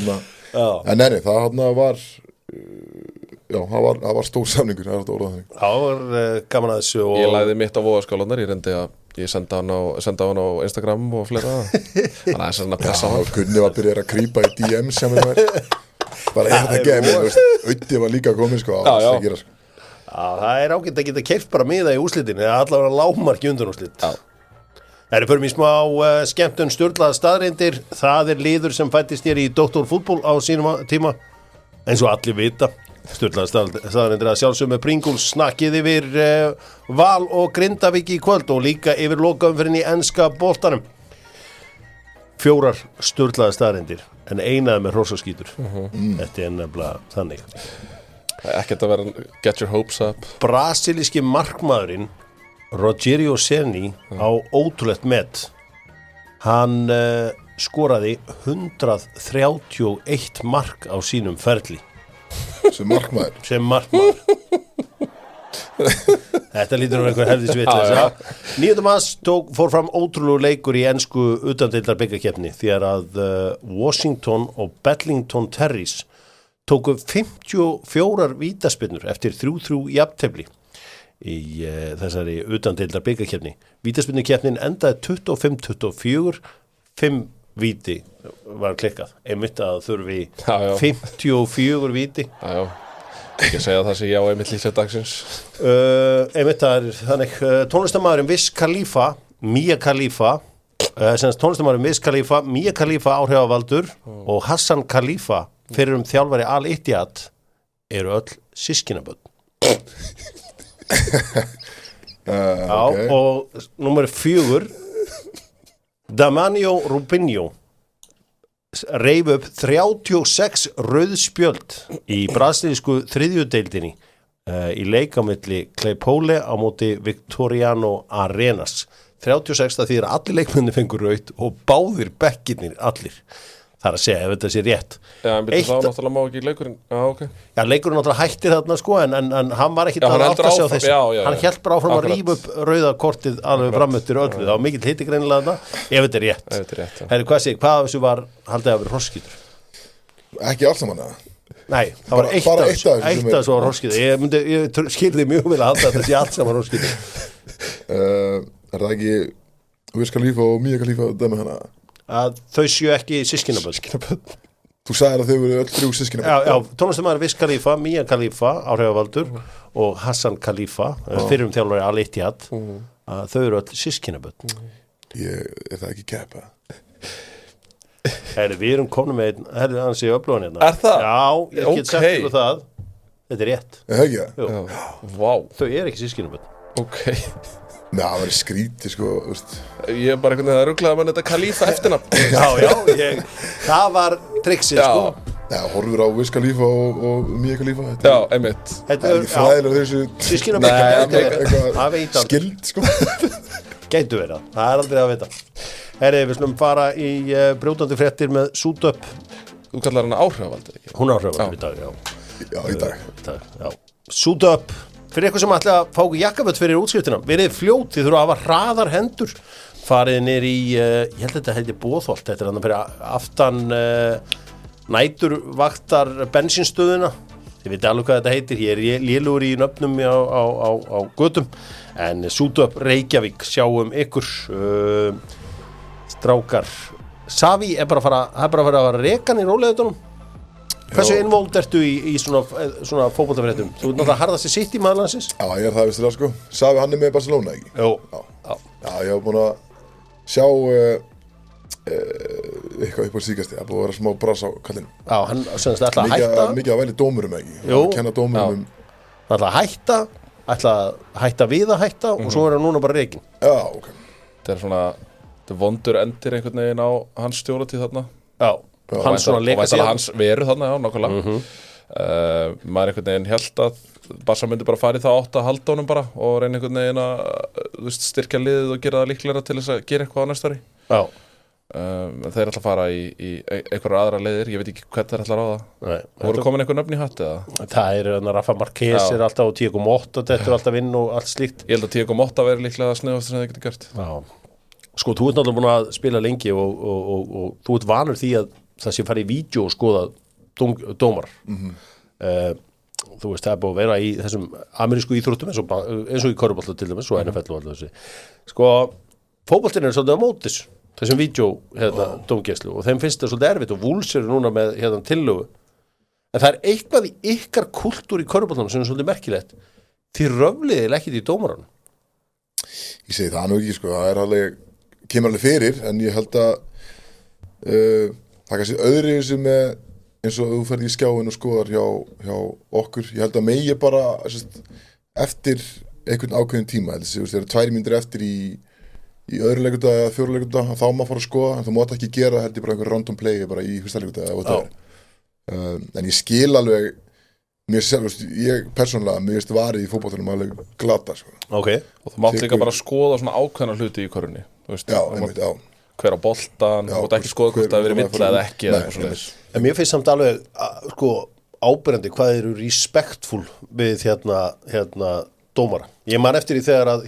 nei, það var það var stór samningur það var gaman að þessu ég lagði mitt á voðaskálanar ég senda hann á Instagram og flera þannig að það pressa hann Gunni var að byrja að krýpa í DM sem bara þetta geði mér Ötti var líka komið sko það er ágætt að geta keypt bara miða í úrslitin eða allavega lágmarki undanúrslit það er fyrir mig smá skemmtun sturlaða staðreyndir það er liður sem fættist hér í Dr. Fútból á sínum tíma eins og allir vita sturlaða staðreyndir að sjálfsögum með Pringles snakkið yfir Val og Grindavík í kvöld og líka yfir lokaumferðinni í enska boltanum 4 sturlaða staðreyndir en einaði með hrosaskítur þetta er nefnilega þannig ekkert að vera get your hopes up brasilíski markmaðurinn Rogério Ceni á ótrúlegt met hann skoraði 131 mark á sínum ferli sem markmaður þetta lítur einhver helðis vitleisa 9. mars fór fram ótrúlegur leikur í ensku utandeildar bikarkeppni þegar að Washington og Bedlington Terriers tóku 54 vítaspyrnur eftir 3-3 jafntefli í þessari utandeildar bikarkeppni vítaspyrnukeppnin endaði 25-24 5 víti var klikkað einmitt að þurfi 54 víti ekki að segja það sem ég á einmitt líka dagsins einmitt það er þannig tónlistarmaðurinn Wiz Khalifa Mia Khalifa tónlistarmaðurinn Wiz Khalifa Mia Khalifa áhrifavaldur og Hassan Khalifa fyrir þjálfari Al-Ittihad eru öll systkinabörn okay. og númer 4 Damanio Rubinho reif upp 36 rauðspjöld í brasilísku þriðjudeildinni í leikamilli Claypole á móti Victoriano Arenas 36 það þýðir að allir leikmenni fengur rauð og báðir bekkirnir allir Það að segja ef þetta sé rétt. Já, en byrju þá náttúrulega má ekki leikurinn. Já, ok. Já, leikurinn náttúrulega hættir þarna sko en hann var ekki hann átta sig á áfram, þessu. Hann hélt bara áfram Akkurat. að rífa upp rauða kortið alveg framöttir öllu. Það var mikill hiti greinilega þarna, ef þetta er rétt. Ef þetta er rétt, já. Herri, hvað af þessu var haldið að vera hrossskítur? Ekki allt saman það. Nei, það var eitt bara af eitt af þessu sem þessu var hrossskítur. Ég skilði mjög vel að halda að þetta sé allt saman hrossskítur. Er það ekki Wiz Khalifa og Mia Khalifa dæmi hana? Að þau séu ekki systkinabönd. Þú sagðir að þau voru öll þrjú systkinabönd. Já, tónlistamæður Wiz Khalifa, Mia Khalifa, áhrifavaldur og Hassan Khalifa, fyrrum þjálfari Al-Ittihad, að þau eru öll systkinabönd. Er það ekki keppa? Við erum komin með einn, ansi öflóðan hérna. Er það? Já, ég get sagt ykkur það. Þetta er rétt. Er það ekki það? Jú. Vá. Þau eru ekki systkinabönd. Ok. Nei, það var skríti sko, veist. Ég er bara einhvern veginn að rugglaði mann þetta Khalifa eftirnafn. Já, það var triksið, sko. Já, horfur á Wiz Khalifa og Mia Khalifa. Já, einmitt. Það er ekki fræðilega þessu systkinabönd. Skild, sko. Gætu vera, það er aldrei að vita. Við slum fara í brjótandi fréttir með Suit Up. Þú kallar hana áhrifavaldur, ekki? Hún áhrifavaldur í dag, Já, í dag. Suit Up. Fyrir eitthvað sem ætla að fá jakkaföt fyrir útskriftina, verið fljót, þið þurfa að hafa hraðar hendur, farið niður í, ég held að þetta heitir Boðholt, þetta er hann fyrir aftan næturvaktar bensínstöðuna, þið veit alveg hvað þetta heitir, ég er lélugur í nöfnum á götum, en Suit Up Reykjavík, sjáum ykkur, strákar, Savi er bara að fara að reka hann í róleðutunum. Hversu involved ertu í svona fótboltafréttum? Þú ert náttúrulega harðasti sitt í maðurlandsins? Já, ég er það vistulega sko. Savi hann er með Barcelona, ekki? Jó. Já, ég hef búin að sjá eitthvað upp á síkasti. Það er búin að vera smá brass á kallinu. Já, hann semst ætla að hætta. Mikið að væli dómurum, ekki? Jú. Að kenna dómurum Hann ætla að hætta við að hætta og svo er hann núna bara reikin. Já, ok. Þetta er svona, þetta vondur endir einhvern veginn á hans stjóratíð þarna. Já. Hann svona leika sér og hans veru þarna, já, nákvæmlega maður einhvern veginn held að Barca myndi bara fara í það 8 að halda honum bara og reyna einhvern veginn að styrkja liðið og gera það líklega til þess að gera eitthvað á næsta ári. Já. Þeir ætla að fara í einhverjar aðra leiðir, ég veit ekki hvað þeir ætla að ráða. Nei. Voru komin einhver nöfn í hatt eða? Það er Rafa Marquez er alltaf á 10,8 þetta er alltaf inn og allt slíkt. Ég held að 10,8 veri líklega að snöðast sem þið getur gert. Já. Sko, þú ert náttúrulega búin að spila lengi og þú ert vanur því að það sé farið í vídeo og skoða dómar. Þú veist, það er búin að vera í þessum amerísku íþróttum eins og í körfubolta til dæmis og NFL og alltaf þessi. Sko, fótboltinn er svolítið á mótis þessum vídeo dómgæslu og þeim finnst það svolítið erfitt og Wolves eru núna með tillögu. En það er eitthvað í ykkar kultúr í körfuboltanum sem er svolítið merkilegt. Þið röfliðið ekkert í dómarann. Ég segi það nú ekki, sko. Það er alveg, kemur alveg fyrir, en ég held að það kannski öðru sem eins og þú ferð í skjáin og skoðar hjá okkur. Ég held að megi bara eftir einhvern ákveðin tíma, þegar það eru 2 mínútur eftir í öðru leikunda eða 4 leikunda, þá maður fara að skoða, en þú mátt ekki gera held ég bara einhver random play bara í fyrsta leikunda eða whatever. En ég skil alveg, ég persónulega, mér veist varið í fótboltanum alveg glata, sko. Okay. Og þú mátt líka bara skoða svona ákveðna hluti í körfunni. Já, einmitt, já. Hver á boltan, þú mátt ekki skoða hvort það verið villa eða ekki eða eitthvað svoleiðis. En mér finnst samt alveg sko áberandi hvað eru respektful við hérna dómara. Ég man eftir því þegar að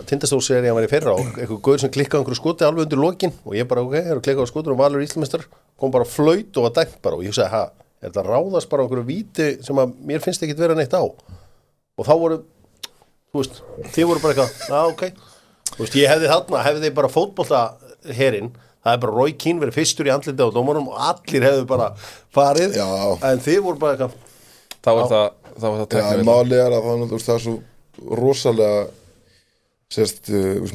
Tindastól-serían var í fyrra og eitthvað gauður sem klikkaði einhverju skoti alveg undir lokin og ég bara eru klikkað á skotur og Valur Íslandsmeistar kom bara flaut og var dæmt bara og ég hugsaði er þetta ráðast bara á einhverju víti sem að mér finnst ekkit vera neitt á og þá voru, þú veist, þið voru bara eitthvað, ok þú veist, ég hefði bara fótbolta herinn, það er bara Roy Keane verið fyrstur í andliti á dómarum og allir hefðu bara farið, en þið voru bara eitthvað þá var það teknilega. Já, málið er að það er svo rosalega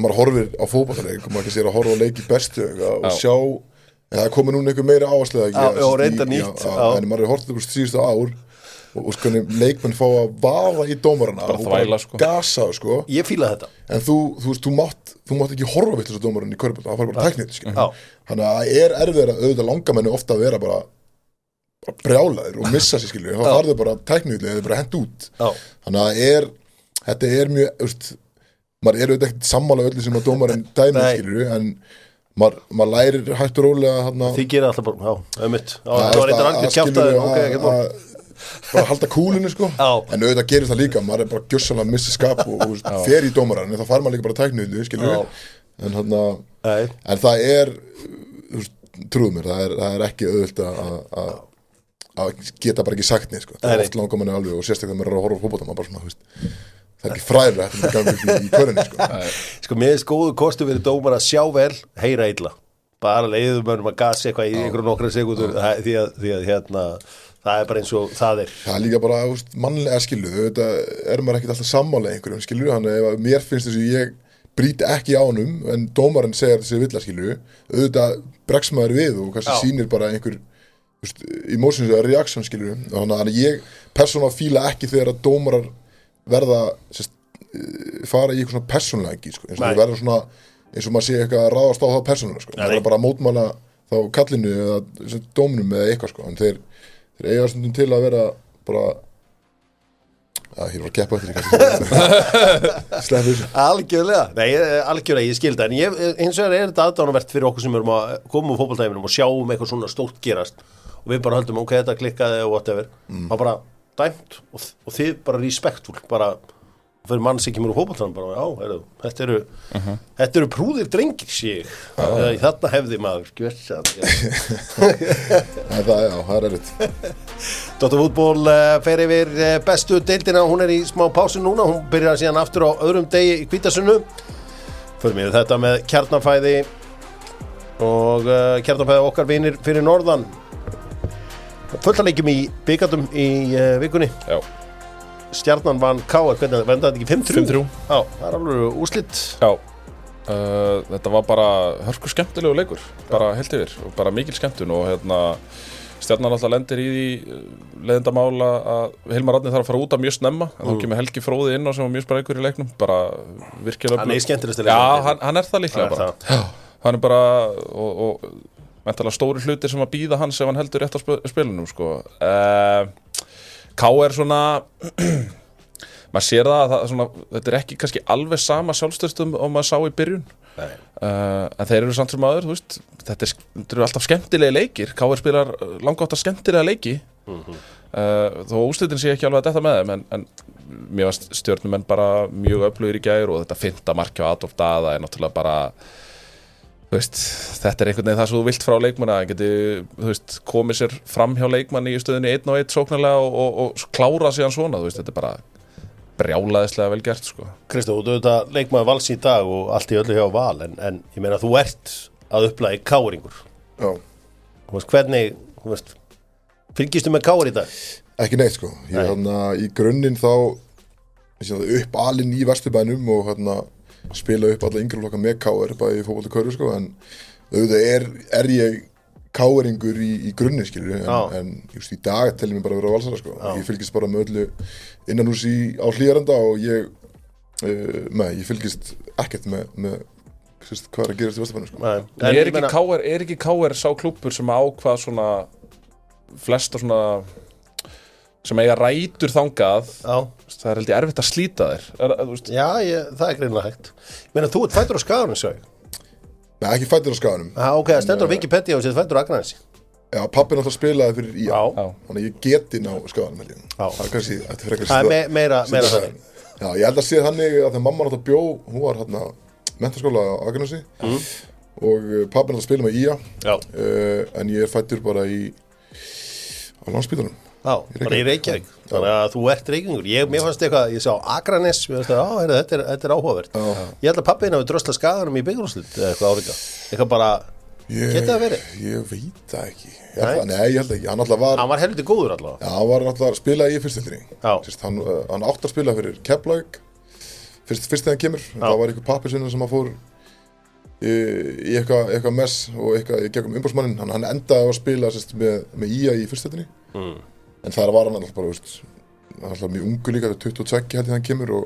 maður horfir á fótboltaleik og maður ekki sér að horfa á leik í bestu og sjá, en það er komið núna einhver meira áherslega reynda nýtt en maður er horfið síðustu ár og leikmenn fá að vaða í dómarana bara þvæla, sko. Gasa, sko. Ég fíla þetta. En þú mátt ekki horfa við þessu dómarinn í körfubolta, það fara bara tæknið, sko. Þannig að það er erfið að auðvitað langamenni ofta að vera bara brjálaðir og missa sig, skilju. Þá þarf þau bara tæknið eða bara hent út. Þannig að þetta er mjög, maður er auðvitað ekkert sammála öllu sem að dómarinn dæmir, skilju, en maður lærir hægt og rólega Þið gerir alltaf bara, það var eitthvað algjör kjáftaður, ekki bara halda kúlinu sko en auðvitað gerist það líka, maður bara gjössalega missi skap og fer í dómaran en þá fær maður líka bara tækniðu, skilur við en það trúðu mér, það er ekki auðvitað að geta bara ekki sagt neitt sko, það oft langar manni alveg og sérstaklega maður að horfa á fótbolta, maður bara svona, það ekki fræðilegt að ganga upp í körunni sko mér góðu kostu verið dómar að sjá vel, heyra illa bara leiðum mönnum að gasa eitthvað í einhverjum nokkra sekundur því að hérna það bara eins og það það líka bara mannlega skilu þetta maður ekkert alltaf sammála einhverjum skilu þannig ef mér finnst þess að ég brýti ekki á honum en dómarinn segir þessi villa skilu auðvitað bregst maður við og kannski sýnir bara einhver emotions eða reaction skilu þannig að ég persónulega fíla ekki þegar að dómarar verða fara í eitthvað svona persónulega sko. eins og það verður svona eins og maður sé eitthvað að ráðast á það persónulega sko. það er bara að mótmála þá kallinu eða dóminum eða eitthvað sko. en þeir eiga stundum til að vera bara hér var að keppa eftir slepp þessu algjörlega ég skildi en eins og þetta aðdánavert fyrir okkur sem erum að koma úr fótboltæminum og sjáum eitthvað svona stórt gerast og við bara höldum þetta klikkaði og whatever það bara dæmt og þið bara respektful bara fyrir mann sem kemur úr fótboltanum bara þetta eru prúðir drengir sig þarna hefði maður skjörsað það er erfitt Dr. Fútból fer yfir bestu deildina hún í smá pásu núna hún byrjar síðan aftur á öðrum degi í Hvítasunnu fyrir mér þetta með kjarnafæði og kjarnafæði okkar vinir fyrir norðan fullt að leikjum í bikardum í vikunni Já Stjarnan vann KR, hvernig vann þetta ekki 5-3? 5-3 Já, það alveg úrslit Já, þetta var bara hörku skemmtilegu leikur bara heilt yfir og bara mikil skemmtun og Stjarnan alltaf lendir í því leiðindamál að Hilmar Árni þarf að fara út af mjög snemma en þá kemur Helgi Fróði inn á sem var mjög sprækur í leiknum bara virkilega Hann skemmtilegasti Já, hann það líklega bara Já, hann bara og mentalega stóri hlutir sem að bíða hans ef hann heldur rétt á spilunum sko KR svona maður sér það að svona, þetta ekki kannski alveg sama sjálfstöðstum og maður sá í byrjun en þeir eru samt sem aður þetta eru alltaf skemmtilegi leikir KR spilar langátt að skemmtilega leiki þó úrslitin sé ekki alveg að detta með þeim en mér var stjörnumenn bara mjög öflugir í gær og þetta 5. mark hjá Adolf Daða náttúrulega bara þetta einhvern veginn það sem þú vilt frá leikmanna hann geti komið sér fram hjá leikmanni í stöðunni 1-1 sóknarlega og klára síðan svona þetta bara brjálaðislega vel gert sko. Kristó, þú auðvitað leikmaður Vals í dag og allt í öllu hjá Val en ég meina þú ert að upplagi káringur hvernig fylgistu með káir í dag? Ekki neitt sko ég í grunninn þá upp alinn í Vesturbænum og spila upp alla yngri flokka með KR bæði í fótbolta körfu sko en auðvitað er ég KR-ingur í grunninn skilur en just í dag telur mér bara að vera valsara sko ég fylgist bara með öllu innanhús á Hlíðarenda og ég fylgist ekkert með hvað að gerast í Vesturbænum sko Er ekki KR sá klúbbur sem ákvað svona flesta svona sem eiga rætur þangað það held ég erfitt að slíta þér Já, það greinilega hægt Ég meina, þú ert fæddur á Skaganum, sjá ég Nei, ekki fæddur á Skaganum Ok, það stendur á Wikipedia og sér fæddur á Akranesi Já, pabbi náttúrulega spilaði fyrir IA þannig að ég geti ná Skaganum það er kannski, þetta frekar Það er meira það Já, ég held að sé þannig að þegar mamma náttúrulega bjó hún var menntaskóla á Akranesi og pabbi náttúrulega spilaði með IA en ég fæddur bara á Landsspítalanum Já, bara í Reykjavík þannig að þú ert Reykjavíkur mér fannst eitthvað, ég sá Akranes þetta er áhugavert ég held að pabbi hafi drösla Skaganum í byggjúrslit eða eitthvað álíka eitthvað bara, geti það verið? Ég veit það ekki Nei, ég held ekki hann var helviti góður allavega Já, hann var náttúrulega að spila í fyrstildinni hann átti að spila fyrir Keflavík fyrst þegar hann kemur það var eitthvað pappisvinna sem hann fór í eitthvað mess og eitthvað gegnum umbóðsmanninn hann endaði að spila með IA í fyrstildinni en þar var hann alltaf bara alltaf mjög ungu líka, 22 held ég hann kemur og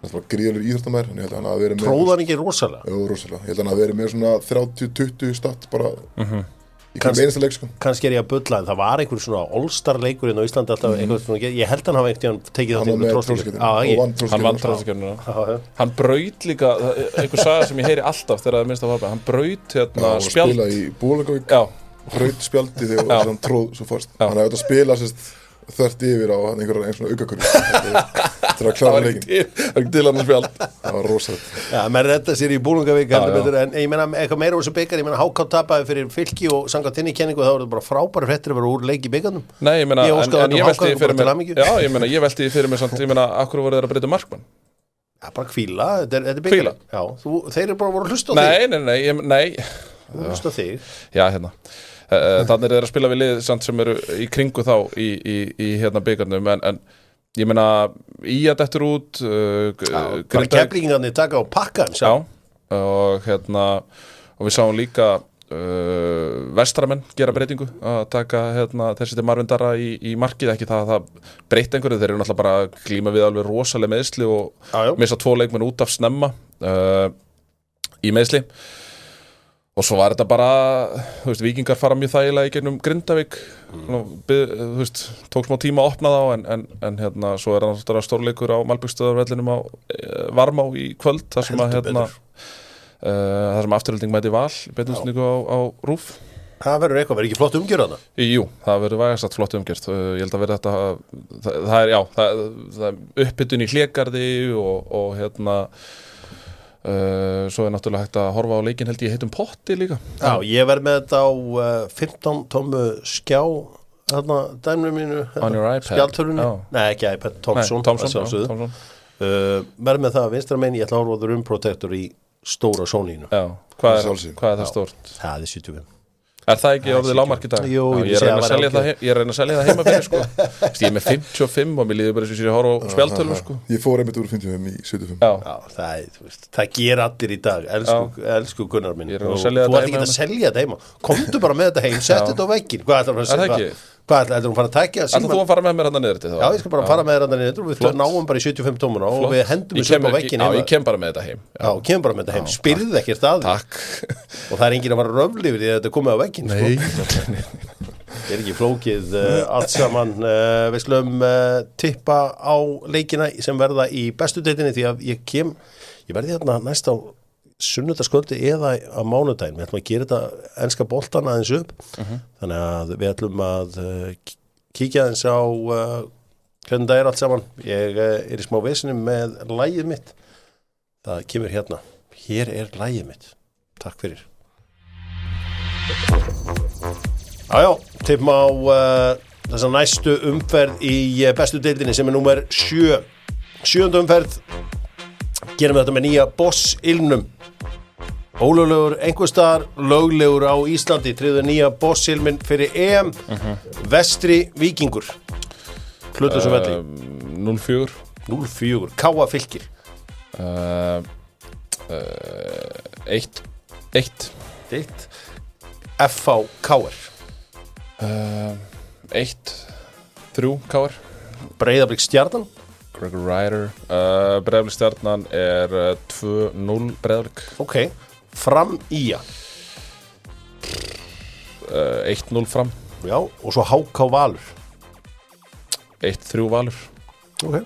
það var gríðalegur íþróttamæður ég held að hann hafi verið með Tróð hann ekki rosalega? Jú, rosalega, ég held að hann hafi verið með svona 30-20 statt bara í í hverjum einasta leik sko. Kannski ég að bulla en það var einhver svona all-star leikurinn á Íslandi alltaf eitthvað svona, ég held hann hafa einhvern tekið hann þátt með tróðstíkjum Hann vann tróðstíkjörnuna Hann braut líka, einhver saga sem ég heyri alltaf þegar það minnst að fara, hann braut spjald spila í Búlangavík braut spjaldi þegar hann tróð svo fast hann hefði þetta að spila þvert yfir á einhverja svona aukakurvi til að klára leikin það var ekki til hann spjald það var rosalegt Já, menn redda sér í Búlangavík en ég meina eitthvað meira úr þessu byggar, ég meina HK tapaði fyrir Fylki og samkvæmt þinni kenningu þá eru bara frábæri fréttir að vera úr leik í byggarnum Nei, ég meina, ég velti fyrir mig samt, ég meina, akkur voru þeir að breyta markmann Já, bara hvíla, þetta er byggar Já, þeir eru bara voru að hlusta á þig Nei Hlusta á þig Já, hérna Þannig er að spila við lið samt sem eru í kringu þá í hérna byggarnum en ég meina í að dettur út bara keflingarnir taka og pakka Já, og hérna og við sáum líka vestramenn gera breytingu að taka hérna, þessi til Marvin Darra í markið ekki það breytt einhverju, þeir eru náttúrulega bara að glíma við alveg rosalega meiðsli og missa 2 leikmenn út af snemma í meiðsli og svo var þetta bara, þú veist, Víkingar fara mjög þægilega í gegnum Grindavík þú veist, tók smá tíma að opna þá en hérna, svo er það náttúrulega stórleikur á Malbyggstöðarvellinum á Varmá í kvöld, þar sem að hérna þar sem Afturhelding mæti Val beinútsendingu á RÚV Það verður verður ekki flott umgjörð þarna? Jú, það verður vægast flott umgjörð ég held að verða þetta það er upphitun í Hlégarði og hérna svo er náttúrulega hægt að horfa á leikinn held ég heitum potti líka Já, ég verð með þetta á 15 tómu skjá þarna dæminu mínu skjáltörunni, nei ekki iPad Thompson verð með það vinstra megin, ég ætla að horfa á The Room Protector í stóra sónínu Já, hvað er það stórt? Það er 75 Er það ekki orðið lágmark í dag? Jú, ég er að reyna að selja það heima fyrir sko. Ég er með 55 og mér líður bara eins og ég horf á spjaldtölum sko. Ég fór einmitt úr 55 í 75 Já, það ger allir í dag elsku Gunnar minn Þú ert ekki að selja þetta heima komdu bara með þetta heim, sett þetta á veggin Hvað ætlar hún að fara að tækja? Ætlar þú að fara með mér hann niður til það? Já, ég skal bara fara með hann niður við náum bara í 75 tómuna og við hendum þessu upp á veggin Já, ég kem bara með þetta heim Já, kem bara með þetta heim, spyrð ekkert að Takk Og það er enginn að fara röfli við því að þetta komið á veggin Ég er ekki flókið allt saman Við slum tippa á leikina sem verða í bestu deildinni því að ég verði hérna næst á sunnudagskvöldi eða á mánudaginn við ætlum að gera þetta enska boltan aðeins upp þannig að við ætlum að kíkja aðeins á hvernig það er allt saman ég er í smá vesinu með lagið mitt það kemur hérna hér er lagið mitt takk fyrir Jájá, tippum á þessa næstu umferð í bestu deildinni sem er númer 7 7. umferð gerum við þetta með nýja Boss-ilnum ólöglegur einhverstaðar löglegur á Íslandi tryggðu nýja Boss-ilminn fyrir EM Vestri Víkingur hlutur sem velli 0-4 Káa Fylkir 1 FH KR 1-3 KR Breiðablik Stjarnan Gregor Ryder Breiðablik Stjarnan er 2-0 Breiðablik Ok, Fram Ía 1-0 Fram Já, og svo HK Valur 1-3 Valur Ok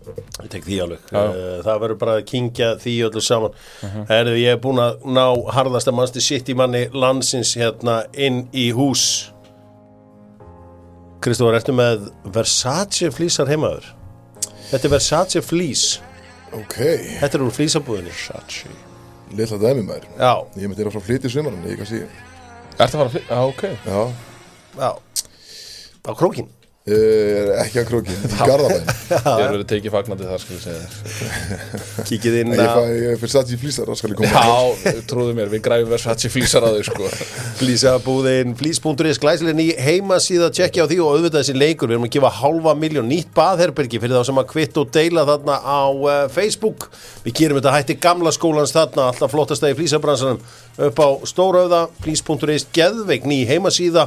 Ég tek því alveg það verður bara að kyngja því öllu saman ég er búin að ná harðasta Manchester City manni landsins hérna inn í hús Kristófur, ertu með Versace flísar heimaður? Þetta er Versace flís Ok Þetta er úr flísabúðinni Versace Lilla dæmi maður Já Ég myndi að frá flytja sumarinn, ég kann sé Ertu að fara að flytja? Ok Já Á krókin Ekki að krókin, í Garðabæn Ég er verið tekið fagnandi þar skal ég segja Kíkið inn Ég fyrir satt í flísar, það skal ég koma Já, trúðu mér, við græfum Versace flísar á þau sko Flísabúðin, flís.is glæsileg ný heimasíða, tjekkja á því og auðvitað þessi leikur við erum að gefa 500.000 nýtt baðherbergi fyrir þá sem að kvitta og deila þarna á Facebook við gerum þetta hætti gamla skólans þarna alltaf flottasta í flísabransanum upp á Stórhöfða, flís.is geðveik ný heimasíða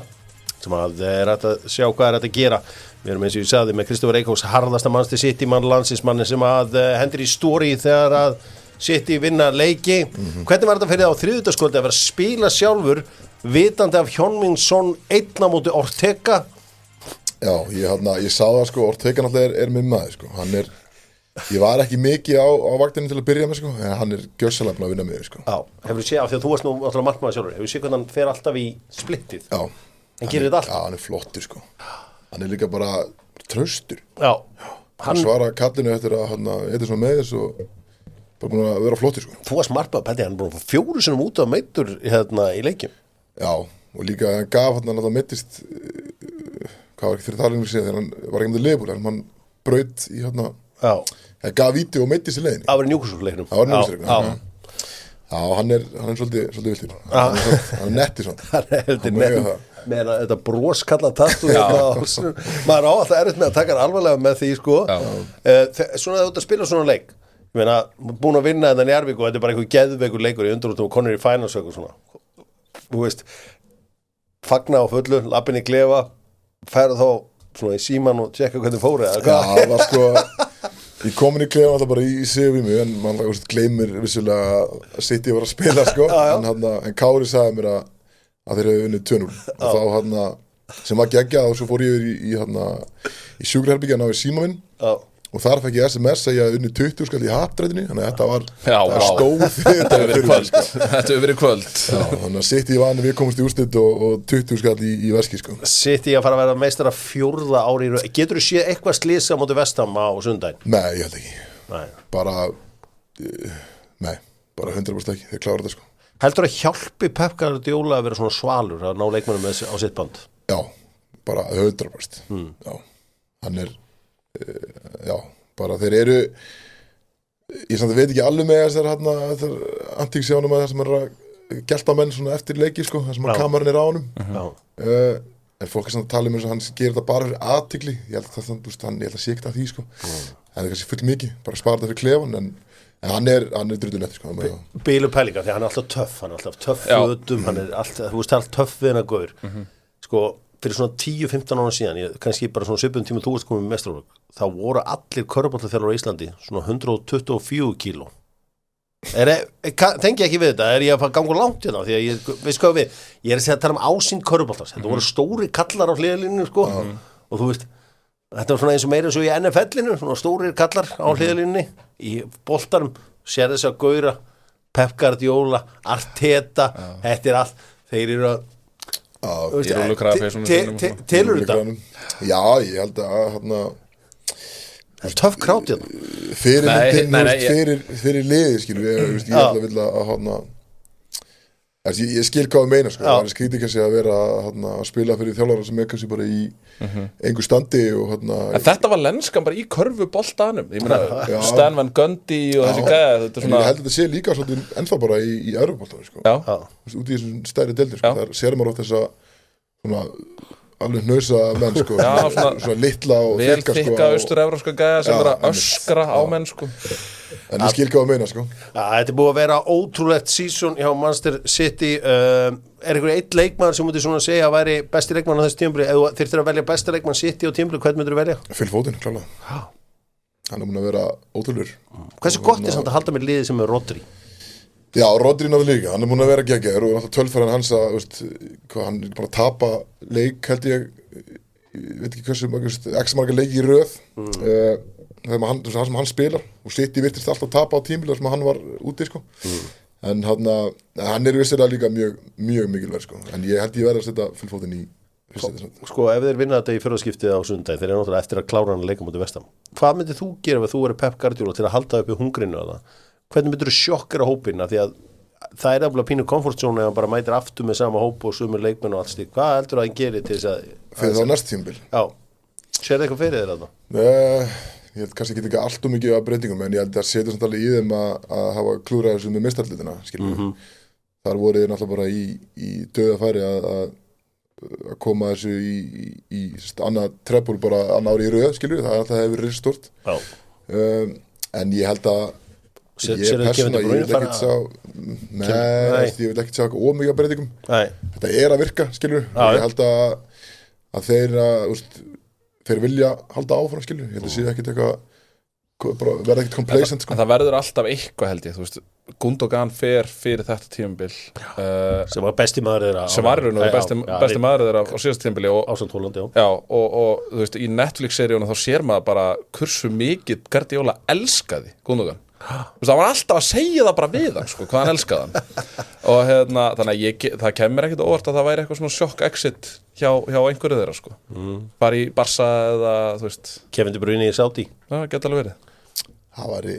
sem að er að sjá hvað er að gera við erum eins og ég sagði með Kristófur Eikós harðasta Manchester City mann landsins manni sem að hendur í story þegar að City vinna leiki. Hvernig var þetta fyrir það á þriðjudagskvöldi að vera að spila sjálfur vitandi af Heung-min Son 1 á móti Ortega? Já, ég sá það sko, Ortega náttúrulega er minn maður sko, ég var ekki mikið á vaktinu til að byrja með sko, en hann gjörsamlega búinn að vinna með sko. Já, hefur séð af því að þú varst nú alltaf markmaður sjálfur, hefur séð hvernig hann fer alltaf í splittið? Já. Hann gerir þetta alltaf? Já, hann flottur sko, hann líka bara traustur. Já. Hann svara kallinu eftir að hann eitthvað svona með þess og bara búinn að vera flottur sko. Þú varst markmaður, Petti, hann er búinn 4 sinnum út af meiddur í leikjum. Já, og líka hann gaf hann að það meittist, hvað var ekki fyrir talinu síðan þegar hann var ekki með leifbúl, en hann braut í Já. Það gaf víti og meittist í leiðinni. Það var í Newcastle-leiknum. Það var í Newcastle-leiknum. Já, hann er svolítið viltur. Hann er netti svona. Hann er heldur netti. Með þetta broskalla tattu. Maður á alltaf erfitt með að taka hann alvarlega með því, sko. Svona að þú ert að spila svona leik. Ég meina, búin að vinna þetta Njarðvík og þetta er bara einhver geðveikur leikur í undanúrslitum og konur í finals og svona. Þú veist, fagna á fullu, lappin í klefa, færa þá svona í síman og tjekka hvernig fóru. Já, það var sko... Ég komin í klefa alltaf bara í sig við mig en mann gleymir vissulega að City var að spila sko en Kári sagði mér að þeir hefði unnið 2-0 og þá sem var geggjað og svo fór ég yfir í sjúkraherbyggja ná í síma minn og þar fekk ég SMS að ég hefði unnið 20 skall í happdrættinni þannig að þetta var stóð Þetta hefur verið kvöld Þannig að City var við komumst í úrslit og 20 skall í veski sko City að fara að vera meistara 4. ári Getur þú séð eitthvað slisa á móti Vestam á sundaginn? Nei, ég held ekki bara 100% ekki, þeir klára þetta sko Heldur að hjálpi Pep Guardiola að vera svona svalur að ná leikmönnum á sitt band? Já, bara 100% Já, hann já, bara þeir eru ég samt að veit ekki alveg með þessar antíksjónum að það sem að gelta menn svona eftir leiki sko, það sem að kameran er á honum en fólk samt að tala eins og hann gerir þetta bara fyrir athygli ég held að sé ekkert að því sko það er kannski full mikið, bara spara þetta fyrir klefan en hann er drullulegt sko Bílu Pælinga, því hann er alltaf töff fötum, hann er alltaf, þú veist alltaf töff við hann að gaur sko fyrir svona 10-15 ára síðan, kannski bara svona svipum tíma þú veist komið með mestrarlokk, þá voru allir körfuboltaþjálfarar á Íslandi svona 124 kíló. Tengi ekki við þetta, ég að fara ganga langt hérna, því að ég, veist hvað við, ég að segja að tala ásýnd körfuboltans, þetta voru stóri kallar á hliðalínu, sko, og þú veist, þetta var svona eins og meira svo í NFL-inu, svona stórir kallar á hliðalínu, í boltarum, sér þess að gaura, Pep Guardiola, Arteta, þetta er allt, þeir eru að Telur þetta? Já, ég held að töff krát fyrir liði skilur ég held að vilja að ég skil hvað að meina sko það er skrítið kannski að vera að spila fyrir þjálfara sem er kannski bara í einhver standi og en þetta var lenskan bara í körfuboltanum ég meina Stan Van Gundy og þessi gæða ég held að þetta sé líka svolítið ennþá bara í Evrópboltanum sko út í þessum stærri deildir sko þar sér maður oft þessa svona alveg hnausa menn sko svona litla og vel þykka austur-evrópska gæða sem er að öskra á menn sko en ég skil hvað að meina sko þetta er búið að vera ótrúlegt season hjá Manchester City er einhver eitt leikmann sem mútið svona segja að væri besti leikmann á þessu tímabili eða þyrftir að velja besta leikmann City á tímabili, hvern myndir þú velja? Phil Foden, klálega hann er múin að vera ótrúlegur hversu gott er samt að halda með liði sem er Rodri? Já, Rodri náttúrulega líka, hann er múin að vera geggjaður og alltaf tölfæran hans að hann er bara að tapa leik held ég veit ekki hversu x-marga leiki í röð það sem hann spilar og City virtist alltaf tapa á tímbil sem hann var úti sko en hann er vissilega líka mjög mikilvæg sko en ég held ég verið að setja Phil Foden í sko ef þeir vinna þetta í fjórðaskiptið á sundaginn þeir eru náttúrulega eftir að klára hann að leika mútið Vestam hvað myndir þú gera ef þú eru Pep Guardiola til að halda upp í hungrinu að það hvernig myndir þú sjokkera hópina því að það er alveg pínu comfort zone ef hann bara mætir aftur með sama hóp og sumir leikmenn og allt stík hvað heldur að hann gerir til þess að fyrir þá næst tímabil já, sér það eitthvað fyrir þér þarna? Ég held kannski ekki allt og mikið af breytingum en ég held að setja samt alveg í þeim að hafa klúrað þessu með meistaralitina þar voru þið náttúrulega bara í dauðafæri að koma þessu í annað treppul bara annað ári í röð skilur það alltaf hefur verið stort en ég held að ég persónulega, ég vil ekki sjá ómikið af breytingum þetta er að virka, skilur ég held að þeir vilja halda áfram, skilur ég held að sé ekkert eitthvað verða ekkert complacent sko. En það verður alltaf eitthvað held ég, þú veist Gundogan fer fyrir þetta tímabil sem var besti maður þeirra sem var í raun og veru besti maður þeirra á síðast tímabili ásamt Holland, Já, og þú veist, í Netflix-seríunum þá sér maður bara hversu mikið Guardiola elskaði Gundogan. Þú veist, það var alltaf að segja það bara við hann, sko, hvað hann elskaði hann. Og þannig að það kemur ekkert óvart að það væri eitthvað svona sjokk exit hjá einhverju þeirra, sko. Bara í Barca eða, þú veist. Kevin De Bruyne í Saudi. Já, geta alveg verið. Það væri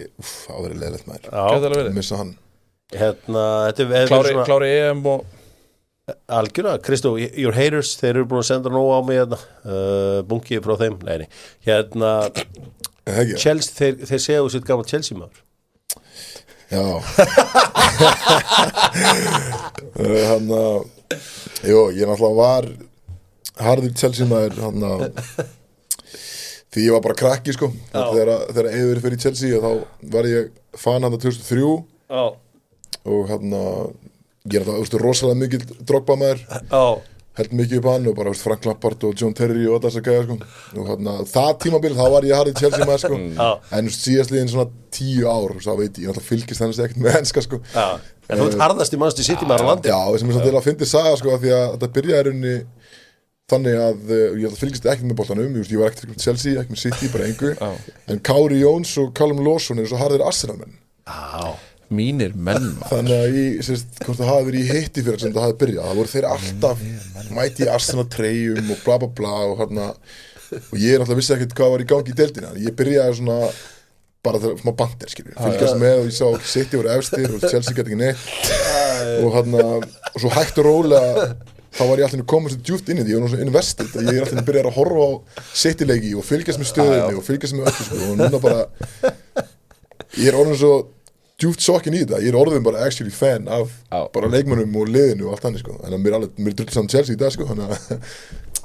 leiðilegt maður. Geta alveg verið. Missa hann. Klári EM og algjörlega, Kristó, your haters þeir eru búin að senda nóg á mig bunkið frá þeim, nei Chelsea, þeir segja úr sitt gammal Chelsea maður Já ég náttúrulega var harður Chelsea maður því ég var bara krakki sko þegar Eiður fyrir Chelsea og þá var ég fan hann 2003 og ég er rosalega mikil Drogba maður held mikið upp hann og bara Frank Lampard og John Terry og þess að gæja sko og það tímabil þá var ég harður Chelsea maður sko en síðastliðin svona 10 ár þá veit ég fylgist þennast ekkert með enska sko en þú ert harðast í Manchester City maður á landi já, sem er svona til að fyndi saga sko því að þetta byrjaði raunni þannig að ég fylgist ekkert með boltanum ég var ekkert með Chelsea, ekkert með City, bara engu en Kári Jóns og Callum Lawson eru svo harðir Arsenal menn mínir menn þannig að hvort það hafi verið í hitti fyrir sem það hafi byrjað það voru þeir alltaf mæti í Arsenal treyjum og bla bla bla og ég náttúrulega vissi ekkert hvað var í gangi í deildina ég byrjaði svona bara þegar smá bandir fylgjast með og ég sá City voru efstir og Chelsea gæti ekki neitt og svo hægt og rólega þá var ég alltaf komið svo djúpt inn í því ég var náttúrulega investið ég er alltaf byrjað að horfa á City-leiki og fylgjast með stöðinni og fylgjast með öllu sko og núna bara ég er orðin svo djúpt sokkin í þetta, ég er orðin bara actually fan af bara leikmönnum og liðinu og allt þannig sko, en mér er drullið saman Chelsea í dag sko, þannig að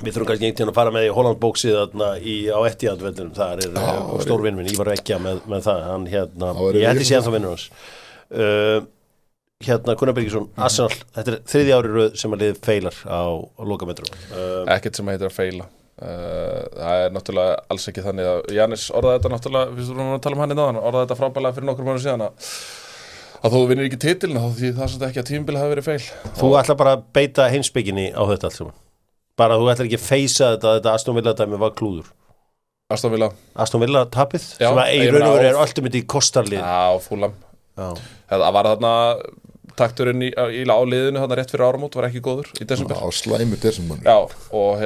Við þurfum kannski einhvern tíðan að fara með í Holland-bóksið á Etihad-veldunum, það er stórvinn minn, Ívar Veggja með það, ég hætti síðan þá vinnur hans. Gunnar Birgisson, Arsenal, þetta er 3. ári röð sem að liðið feilar á lokametrum. Ekkert sem heitir að feila. Það er náttúrulega alls ekki þannig að Jannis orðaði þetta náttúrulega, við vorum að tala hann í náðan, orðaði þetta frábælega fyrir nokkur mánuð síðan að þú vinnir ekki titilin þá því það er ekki að tímabilið hafi verið feil. Þú ætlar bara að beita heimspekinni á þetta allt saman. Bara þú ætlar ekki að feysa þetta Aston Villa dæmi var klúður. Aston Villa tapið sem að í raun og veru er alltaf myndi í kostarlið. Já, Fulham. Það var þarna takturinn í áliðinu þarna rétt fyrir áramót var ekki góður í desember. Á slæmu desember. Já, og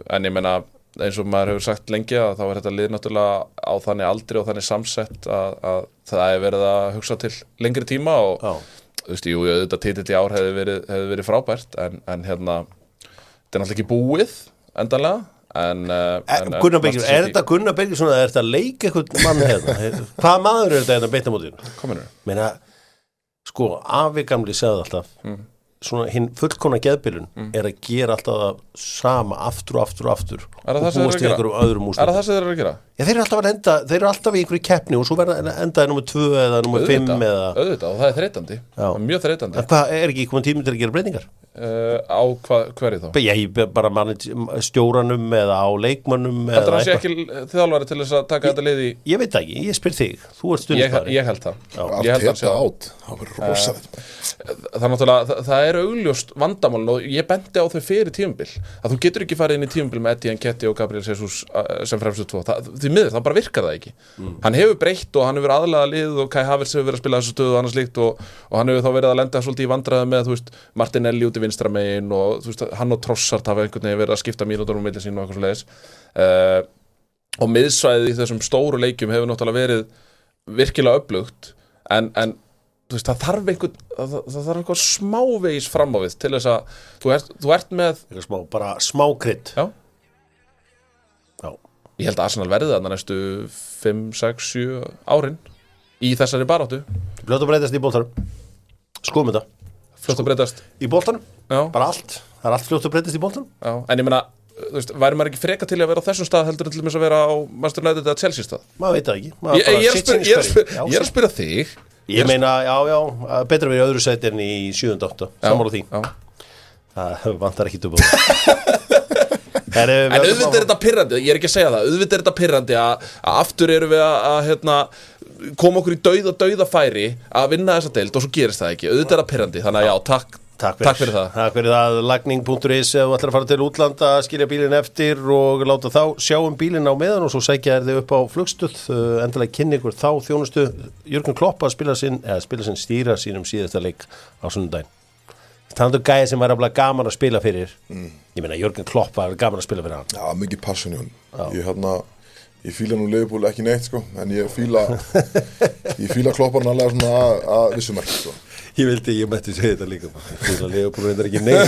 en ég meina eins og maður hefur sagt lengi að þá er þetta lið náttúrulega á þannig aldri og þannig samsett að það er verið að hugsa til lengri tíma og þú veist, jú, auðvitað titill í ár hefði verið frábært en þetta er náttúrulega ekki búið endanlega Gunnar Birgisson, er þetta Gunnar Birgisson eða er þetta að leika eitthvað mann hérna? Hvaða maður er þetta beita mótinu? Kominur. Meina, sko, afi gamli segði alltaf svona hinn fullkomna geðbilun er að gera alltaf það sama aftur og búast til einhverjum öðrum úrslitum. Er það sem þeir eru að gera? Já, þeir eru alltaf í einhverju keppni og svo verða endaði nummer 2 eða nummer 5 eða auðvitað, og það er þreytandi, mjög þreytandi. En hvað, er ekki kominn tími til að gera breytingar? Á hverju þá? Ég bara stjóranum eða á leikmönnum eða eitthvað. Þetta sé ekki þjálfari til þess að taka þetta lið í Ég veit ekki, ég spyr þig, þú ert stundspari Ég held það. Það var rosalegt. Það náttúrulega, það er augljóst vandamálin og ég bendi á þau fyrir tímabil að þú getur ekki farið inn í tímabil með Etienne Nketiah og Gabriel Jesus sem fremstu 2 því miður, það bara virkar það ekki hann hefur breytt og hann hefur aðlaga lið og Kai Havertz hefur verið að spila þessu stöðu og annars líkt og hann hefur þá verið að lenda svolítið í vandræði með þú veist, Martinelli út í vinstra megin og þú veist, hann og Trossard hafa einhvern veginn verið að skipta mínútur milli sín og eitthvað svoleiðis og miðsvæðið í þessum stóru leikjum hefur náttúrulega verið virkilega öflugt en þú veist, það þarf eitthvað smávegis fram á við til þess að þú ert með bara smá krydd. Já. Ég held að Arsenal verði þarna næstu 5, 6, 7 árin í þessari baráttu. Fljótt að breytast í boltanum. Skoðum þetta. Fljótt að breytast í boltanum? Já. Bara allt. Það er allt fljótt að breytast í boltanum? Já, en ég meina, þú veist, væri maður ekki freka til að vera á þessum stað heldur en til að vera á Manchester United eða Chelsea stað? Maður veit það ekki. Ég er að spyrja þig. Ég meina, já, betra verið í öðru sæti en í 7. og 8. Sammála því. Já. Það vantar ekki dubba. En auðvitað þetta pirrandi, ég ekki að segja það, auðvitað þetta pirrandi að aftur erum við að koma okkur í dauða færi að vinna þessa deild og svo gerist það ekki, auðvitað þetta pirrandi, þannig að já, takk fyrir það. Takk fyrir það, lagning.is ef þú ætlar að fara til útlanda, skilja bílinn eftir og láta þá sjá bílinn á meðan og svo sækja þið upp á flugstuð, endilega kynni ykkur þá þjónustu. Jürgen Klopp að stýra sínum síðasta leik á sunnudaginn. Það er gæði sem var alveg gaman að spila fyrir. Ég meina, Jürgen Klopp var gaman að spila fyrir hann. Já, mikið passion í hún. Ég fíla nú Liverpool ekki neitt, sko, en ég fíla Klopparinn alveg svona að vissum ekki, sko. Ég mætti segja þetta líka. Ég fíla Liverpool reyndar ekki neitt.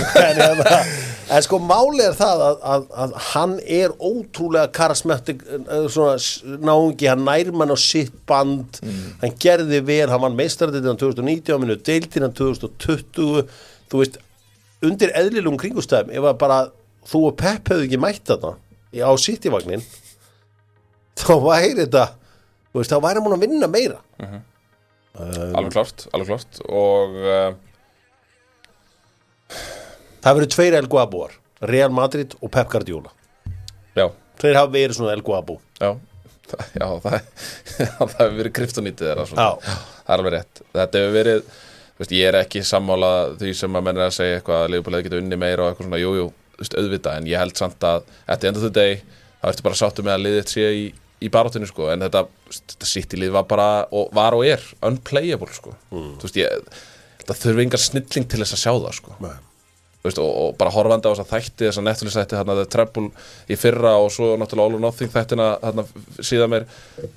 En sko, máli það að hann ótrúlega karismatik, svona náungi, hann nær mann á sitt band, hann gerði vel, hann vann meistaradeildina 2019, hann vinur deildina 2020, þú veist, undir eðlilegum kringumstæðum, ef að bara þú og Pep hefðu ekki mætt þarna á City-vagnin, þá væri þetta, þú veist, þá væri hann að vinna meira. Alveg klárt og það verið 2 El Guabúar, Real Madrid og Pep Guardiola. Já. Þeir hafa verið svona El Guabú. Já, það hefur verið kryptonítið þeirra svona. Já. Það alveg rétt. Þetta hefur verið, þú veist, ég ekki sammála því sem að menn að segja eitthvað að Liverpool hefði getið unni meira og eitthvað svona, jú, þú veist, auðvitað, en ég held samt að at the end of the day, þá ertu bara sáttu með að liðið sé í baráttinu, sko, en þetta City-lið var bara, var og unplayable, sko. Þú veist, það þurfi engar snilling til þess að sjá það, sko. Þú veist, og bara horfandi á þessa þætti, þessa Netflix-þætti, þarna The Treble í fyrra og svo náttúrulega All or Nothing þættina þarna síðan meir,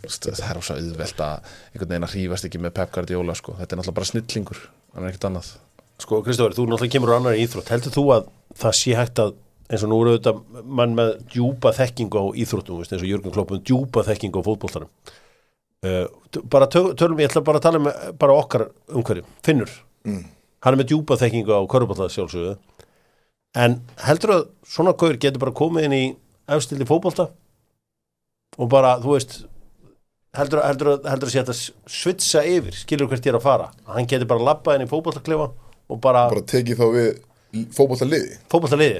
það svo auðvelt að einhvern veginn að hrífast ekki með Pep Guardiola, sko. Þetta náttúrulega bara snillingur, hann ekkert annað. Sko, Kristófer, þú náttúrulega kemur úr annarri íþrótt. Heldur þú að það sé hægt að eins og nú auðvitað mann með djúpa þekkingu á íþróttum, eins og Jürgen Klopp með djúpa þekkingu á fótboltanum. Bara tölum, ég ætla bara að tala um bara okkar umhverju, Finnur. Hann með djúpa þekkingu á körfubolta sjálfsögðu. En heldur að svona gaur getur bara komið inn í efstildi fótbolta og bara, þú veist, heldur að sé að svitsa yfir, skilur hvert ég að fara. Hann getur bara labbað inn í fótboltaklefa og bara tekið þá við fótboltaliði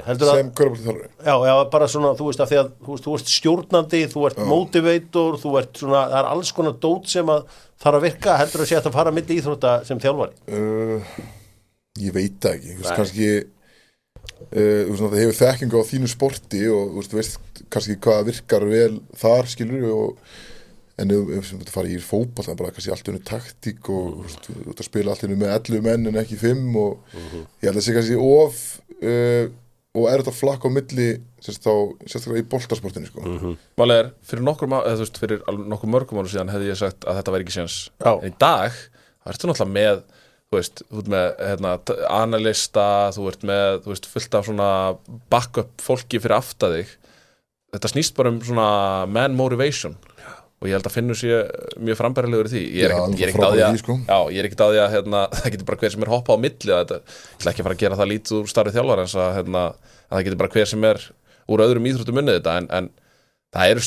sem körfuboltaþjálfari. Já, bara svona, þú veist, af því að þú ert stjórnandi, þú ert motivator, þú ert svona, það alls konar dót sem að þarf að virka, heldur að sé að fara milli íþrótta sem þjálfari. Ég veit það ekki, kannski það hefur þekkingu á þínu sporti og þú veist kannski hvað virkar vel þar, skilur en ef þú fara í fótboll það bara kannski allt unni taktík og þú spila allt unni með 11 menn en ekki 5 og ég held að sé kannski og þetta flakk á milli sérstaklega í boltasportinu, sko. Málega fyrir nokkur mörgum ára síðan hefði ég sagt að þetta væri ekki séns. En í dag, það ertu náttúrulega með þú ert með analista, þú ert með fullt af svona backup fólki fyrir aftan þig. Þetta snýst bara svona man motivation og ég held að Finnur sé mjög frambærilegur í því. Ég er ekkert á því að það getur bara hver sem hoppað á milli ég ætla ekki að fara að gera það lítið úr starri þjálfar eins að það getur bara hver sem úr öðrum íþróttum unnið þetta en það eru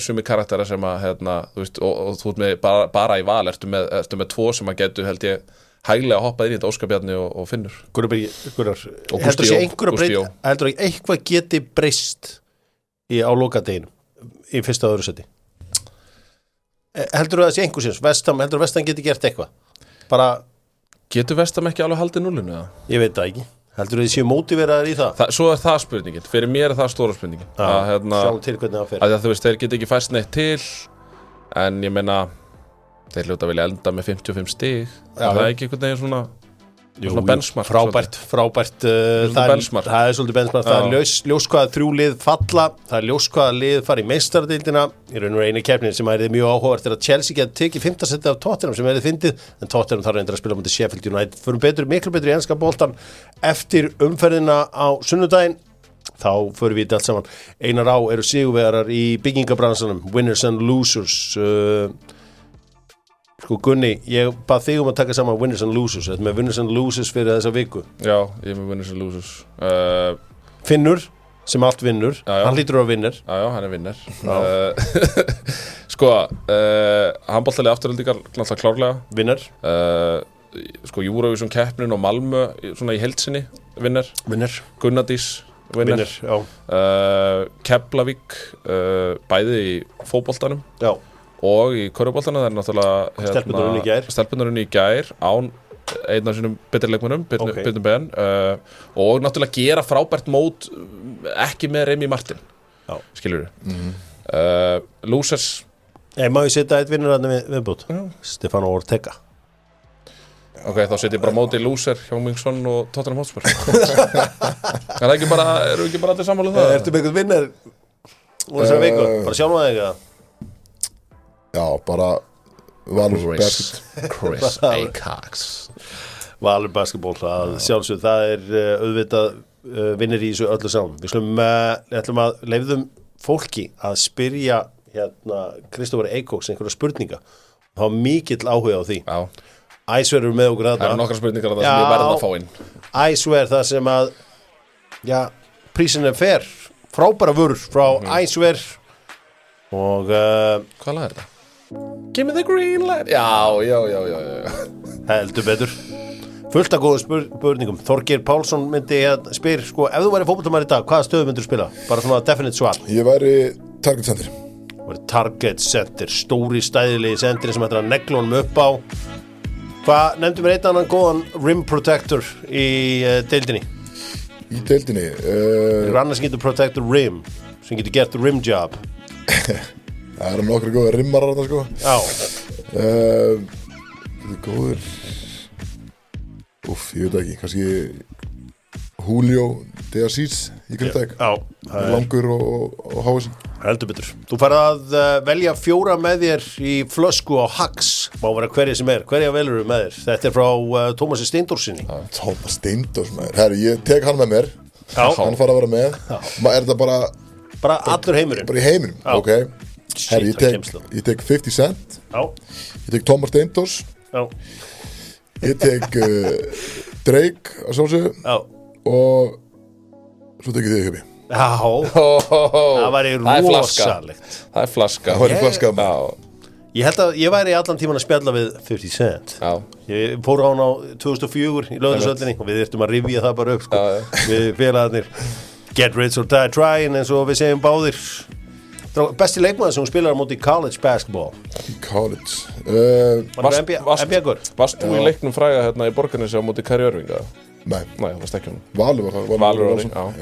sumir karaktera sem að þú veist og þú ert með bara í val ertu með 2 sem að getu held ég hæglega hoppað inn í þetta Óskar Bjarni og Finnur og Gústjó. Heldur ekki eitthvað geti breyst á lokadeginu í fyrsta og öðru seti? Heldur það að sé einhver síns? Heldur Vestam geti gert eitthvað? Bara getur Vestam ekki alveg haldið núllinu? Ég veit það ekki. Heldur þið séu mótiveraðir í það? Svo það spurningin. Fyrir mér það stóra spurningin. Sjáum til hvernig það fer. Þú veist, þeir geti ekki fæst neitt til en ég meina þeir hljóta vilja enda með 55 stig. Það ekki einhvern veginn svona benchmark. Frábært það er svolítið benchmark. Það er ljós hvað 3 lið falla, það er ljós hvað lið fara í meistaradeildina í raun og einu keppnin sem er mjög áhugavert að Chelsea geti tekið 5. seti af Tottenham sem fyndið, en Tottenham þarf reyndar að spila á móti Sheffield United. Förum miklu betur í enska boltan eftir umferðina á sunnudaginn. Þá förum við allt saman. Einar á eru sigurvegarar í byggingabransanum, winners and losers. Sko Gunni, ég bað þig að taka saman winners and losers. Þetta með winners and losers fyrir þessa viku. Já, ég með winners and losers. Finnur, sem allt vinnur. Hann hlýtur að vinner. Já, hann vinner. Sko, handboltalið afturöldingar náttúrulega klárlega. Vinner. Sko, Eurovision keppnin og Malmö svona í heildsinni vinner. Vinner. Gunnadís Vinner, já. Keflavík bæði í fótboltanum Já. og í körfuboltanum, það er náttúrulega Stelpunnar unni í gær án einn af sínum betri leikmönnum Birnu Ben og náttúrulega gera frábært mót ekki með Remi Martin skilurðu Losers Má ég setja eitt vinnur viðbútt Stefano Ortega Ok, þá setjum ég bara móti Loser, Hjómingsson og Tottenham Hotspur Það ekki bara, eru ekki bara allir sammála það? Ertu með einhvern vinnar úr þessari viku? Bara sjálf að þig Já, bara Valur Basket Chris Acox Valur Basketball, það sjálfsög það er auðvitað vinnir í þessu öllu saman Við ætlum að leyfðum fólki að spyrja Kristoffer Acox einhverja spurninga þá var mikill áhuga á því Já Æsver eru með okkur Það eru nokkra spurningar að það sem ég verð að fá inn Æsver það sem að prísin er fer frábæra vörur frá Æsver og hvað lag er þetta? Give me the green light Já heldur betur fullt af góða spurningum Þorgeir Pálsson myndi spyr sko, ef þú væri fótboltamaður í dag, hvaða stöðu myndir spila? Bara svona definite svar Ég væri target center Target center, stóri stæðilegi centri sem ætlar að negla honum upp á Hvað nefndu mér einn annan góðan rim protector í deildinni? Í deildinni? Annars getur protector rim sem getur gert rim job Það eru nokkru góða rimmarar þarna sko Já Þetta er góður ég veit ekki, kannski Julio de Assis í Grindavík langur og hávæsinn Heldur betur. Þú færð að velja 4 með þér í flösku á Hax. Má vera hverja sem er. Hverja velur þú með þér? Þetta er frá Tómasi Steindórsinni. Tómas Steindórs með þér. Herri, ég tek hann með mér. Já. Hann fara að vera með. Er þetta bara allur heimurinn? Bara í heiminum, ok. Herri, ég tek 50 Cent. Já. Ég tek Tómas Steindórs. Já. Ég tek Drake að sjálfsögðu. Já. Og svo tek ég þig uppi. Já, það væri rosalegt. Það er flaska. Það væri flaska. Ég held að ég væri allan tíman að spjalla við 50 Cent. Já. Ég fór á hann á 2004 í Laugardalshöllinni og við þurftum að rifja það bara upp sko. Við félagarnir get rich or die trying eins og við segjum báðir. Besti leikmaður sem hún spilar á móti college basketball. Í college. NBA-gur. Varst þú í leiknum fræga hérna í Borgarnesi á móti Kari Örvinga? Nei, það var ekki hún. Valur var það. Valur var það,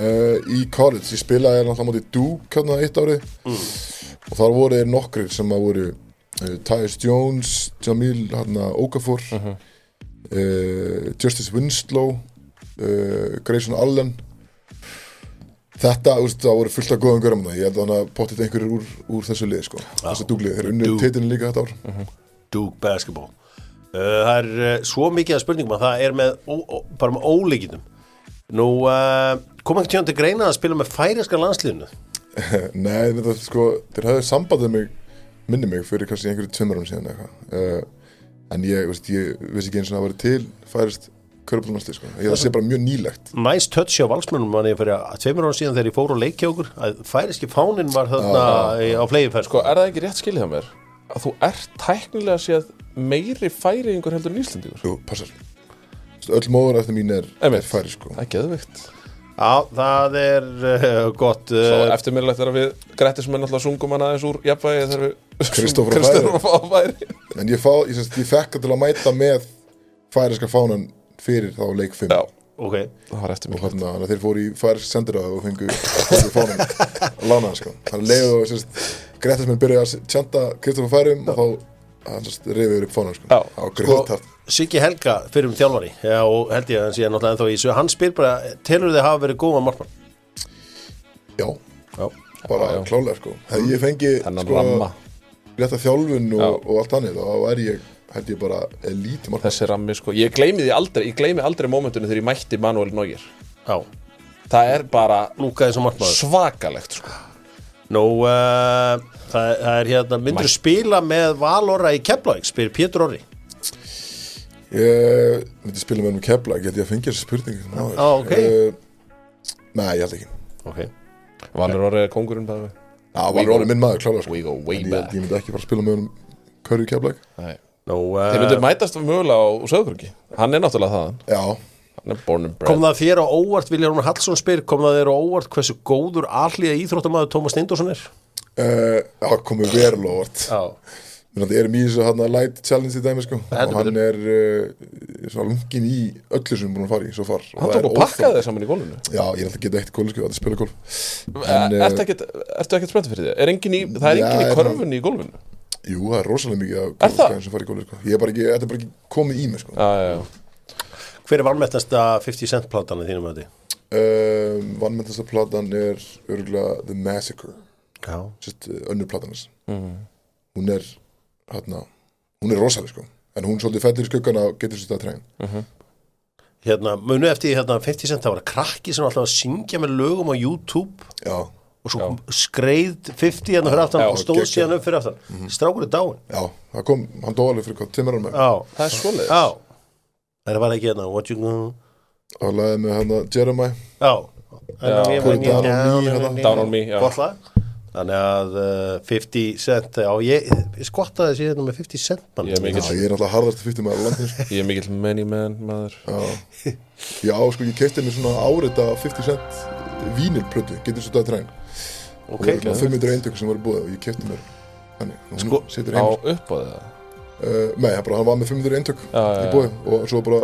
í college, ég spilaði náttúrulega móti Duke hérna 1 árið og þar voru þeir nokkrir sem að voru Tyus Jones, Jamil hérna, Okafor Justice Winslow Grayson Allen þetta, það voru fullt af góðum görum ég held að hann að potið einhverjir úr þessu lið sko. Þessu Duke-lið, þeir unnu titilin líka þetta ár Duke basketball það svo mikið að spurningum að það með bara með ólíkindum nú kom ekki tjóðan til greina að spila með færeyska landsliðinu Nei, þetta sko þeir hafði sambandið minni mig fyrir kannski einhverju 2 árum síðan eitthvað en ég vissi ekki eins og það væri til færeyst körfuboltalandslið sko. Það sé bara mjög nýlegt Nice touch á valsmönnum manni fyrir 2 árum síðan þegar ég fór á leik hjá okkur að færeyski fáninn var þarna á flegiferð sko, er það ekki rétt skilið hjá mér að þú ert tæknilega séð meiri færeyingur heldur en Íslendingur? Jú, passar öll móður eftir mín er færi sko. Það er geðveikt Já, það er gott Svo eftirminnilegt er að við Grettismenn alltaf sungum hann aðeins úr jafnvægi þegar við Kristófer á færi En ég fekk til að mæta með færiska fánan fyrir þá leik 5 Já, ok það var eftirminnilegt og þannig að þeir fóru í færisk sendiráð og fengu fánan að lána það sko. Þannig leiðu og Grettismenn byrjaði að tjanta Kristófer færum og þá reyfiður upp fánan sko. Á grjóðtart Siggi Helga fyrir þjálfari og held ég að hann sé náttúrulega ennþá í þessu hann spyr bara, telur þið hafa verið góðan markmann? Já, bara klálega sko. Hefði ég fengið sko, rétta þjálfun og allt annir þá held ég bara elite markmann Þessi rammi sko, ég gleymi aldrei mómentinu þegar ég mætti Manuel Neuer Já Það er bara Lúkaði sem markmaður svakalegt sko Nú, það er hérna myndur spila með Valorra í Keflavík spyr Pétur Orri Ég myndi spila með Keflavík, ég held ég að fengja þessi spurningi okay. Nei, ég held ekki okay. Valur Orri er kóngurinn bæði Valur Orri minn maður, klálega sko. We go way back Ég myndi ekki fara að spila með honum Curry Keflavík Þeir myndir mætast mögulega á Sauðárkróki Hann er náttúrulega þaðan Já, Hann born and bred. Kom það þér á óvart, Vilhjálmur Hallsson spyr, kom það þér á óvart hversu góður alhliða íþróttamaður Tómas Steindórsson er? Já, komið verulega óvart. Við erum í þessu light challenge í dæmi, sko. Og hann er svo lungin í öllu sem búin að fara í, svo far. Hann tók að pakka þig saman í gólfinu? Já, ég er alltaf getið eitt gólf, sko, að spila gólf. Ertu ekkert spennt fyrir því? Það er engin í körfunni í gólfinu? Jú, það er rosalega mikið að gólf sem fara í gólfinu, sko. Þetta er bara ekki komið í mig, sko. Hver er vanmettasta 50 Cent platan í þínum að því? Vanmettasta platan er örgulega The Massacre. Já. Sett önnur platan hans. Hún er rosaleg, sko. En hún svolítið fættir í skuggan á Getur Svo Stað Træn. Munu eftir 50 Cent, það var krakki sem alltaf að syngja með lögum á YouTube. Já. Og svo skreið 50 hérna fyrir aftan og stóð síðan upp fyrir aftan. Strákur er dáin. Já, hann dó alveg fyrir 2 árum. Já. Það er svoleiðis. Já. Það var ekki What you gonna... Og lagði með Jeremiah. Já. Down on me, já. Gott lag. Þannig að 50 Cent, já, ég skottaði sér með 50 Cent mann. Ég er alltaf harðast 50 maður á landinu. Ég er mikill many man maður. Já, sko, ég keypti mér svona árita 50 Cent vínilplötu, Getur Svo Stað Træn. Ok. Og 500 eintök sem var í búið og ég keypti mér þannig. Sko, á uppáðið það? Nei, hann var með 500 eintök í búið og svo bara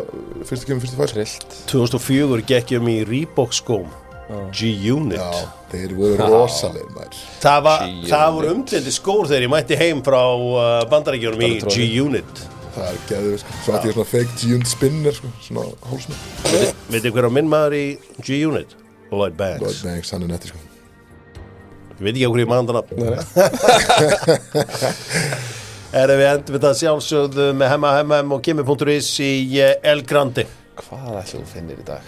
fyrst kemur fyrst fær. Trillt. 2004 gekk ég í Reebok skóm. G-Unit. Já, þeir voru rosalegir maður. Það voru umtildi skór þegar ég mætti heim frá Bandaríkjunum í G-Unit. Það er geðið, sko. Svo ætti ég svona fake G-Unit spinner, sko, svona hálsmið. Veitir hver á minn maður í G-Unit? Lloyd Banks. Lloyd Banks, hann er netti, sko. Ég veit ekki á hverju ég maður nafn. Við endum við það sjálfsögðu með Hemma og Kimi.is í El Grande. Hvað ætlum við finnir í dag?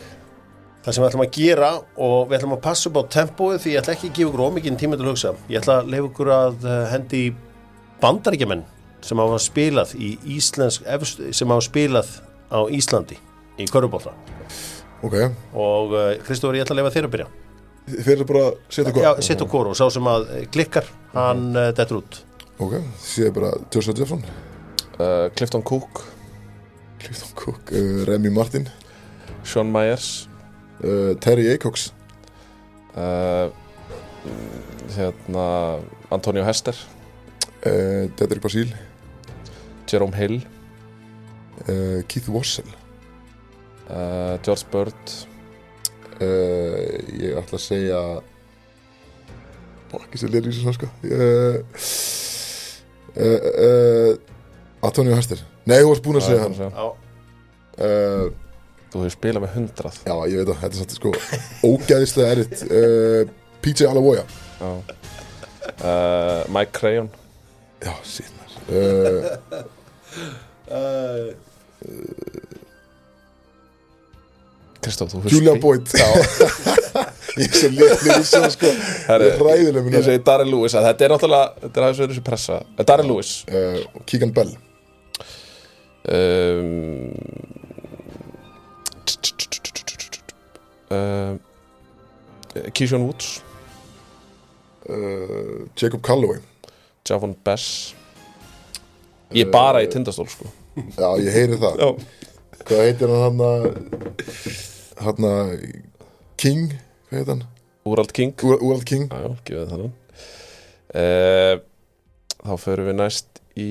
Það sem við ætlum að gera og við ætlum að passa upp á tempóið því ég ætla ekki að gefa ykkur ómikinn tíma til að hugsa. Ég ætla að leyfa ykkur að hendi Bandaríkjamenn sem hafa spilað í sem hafa spilað á Íslandi í körfubolta. Ok. Og Kristófur, ég ætla að leyfa þér að byrja. Þeir eru bara setja hvað? Já, setja hvað og sá sem að klikkar, hann dettur út. Ok, séu bara Joshua Jefferson. Clifton Cook. Remy Martin. Sean Myers. Terry Acox. Antonio Hester. Dedrick Basile. Jerome Hill. Keith Wassel. George Bird. Ég ætla að segja ekki sem lér í þessu sko. Antonio Hester. Nei, þú varst búin að segja hann. Þú hefur spilað með 100. Já, ég veit það, þetta er satt sko ógæðislega erfitt. PJ Alavoya. Mike Crayon. Já, síðan. Kristóf, þú Julian Boyd. Ég er svo léttur í þessu sko. Ég er ræðileg minna. Ég segi Darren Lewis, þetta er náttúrulega, þetta er aðeins verið þessu pressa. Darren Lewis. Keegan Bell. Keyshawn Woods. Jacob Calloway. Javon Bess. Ég er bara í Tindastól sko. Já, ég heyri það. Já. Hvað heitir hann King, hvað heitir hann? Urald King. Urald King. Já, gefið þannig. Þá förum við næst í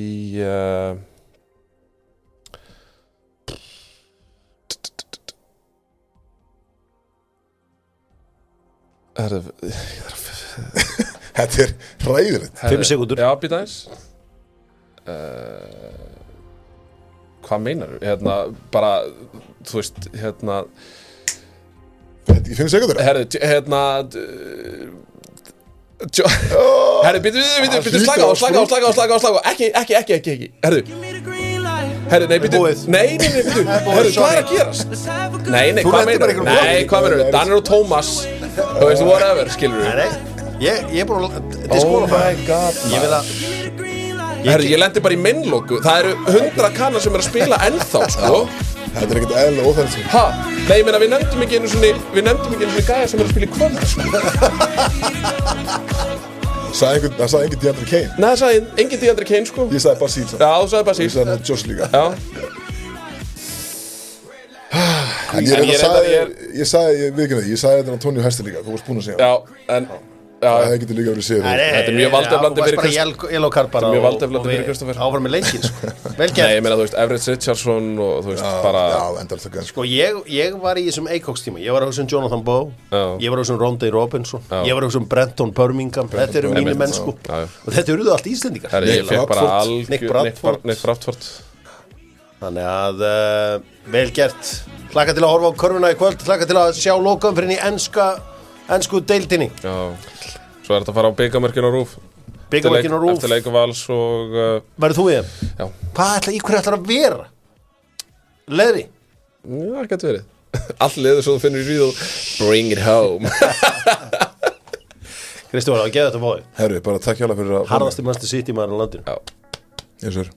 Þetta er hræðilegt. 5 sekúndur. Já, býta eins. Hvað meinar þú? Bara, þú veist, Í 5 sekúndur? Býtu, slaka á. Ekki. Nei, býtu. Nei, býtu. Hvað er að gerast? Nei, hvað meinar þú? Danir og Tómas, þú veist, whatever, skilur þú? Nei, ég er búin að diskóla my god, ég vil að ég lendi bara í meinlóku. Það eru 100 kannar sem eru að spila ennþá, sko. Þetta er ekkert eðlilega óþægilegt. Ha? Nei, ég meina, við nefndum ekki einu svona gæja sem eru að spila í kvöld, sko. Það sagði engin DeAndre Kane. Nei, það sagði engin DeAndre Kane, sko. Ég sagði Basile. Já, þú sagði Basile. Ég sagði Josh líka. Já. En ég sagði þetta Antonio Hesti líka, þú varst búin að segja það hefði getið líka verið séð Þetta er mjög valdeflandi fyrir mjög valdeflandi fyrir Kristoffer áfram með leikinn sko. Vel gert. Nei, ég meina, þú veist, Everett Richardson og þú veist, bara endar það sko, ég var í þessum Acox tíma, ég var að hugsa Jonathan Bowe, ég var að hugsa Rondé Robinson, ég var að hugsa Brenton Birmingham, þetta eru mínir menn sko og þetta eru allt Íslendingar. Ég fekk bara Nick Bradford. Þannig að vel gert. Hlakka til að horfa á körfuna í kvöld, hlakka til að sjá lokaumferðinni í ensku deildinni. Já, svo þetta að fara á byggamörkin á RÚV. Byggamörkin á RÚV. Eftir leik Vals og Verður þú í þeim? Já. Í hverju ætlar að vera? Leðri? Já, getur verið. All leður svo þú finnur í ríð og bring it home. Kristofur, það var geðvægt að fá þig. Herru, bara takk hjá fyrir að Harðasti Manchester City maður á landinu. Já. Yes, sir.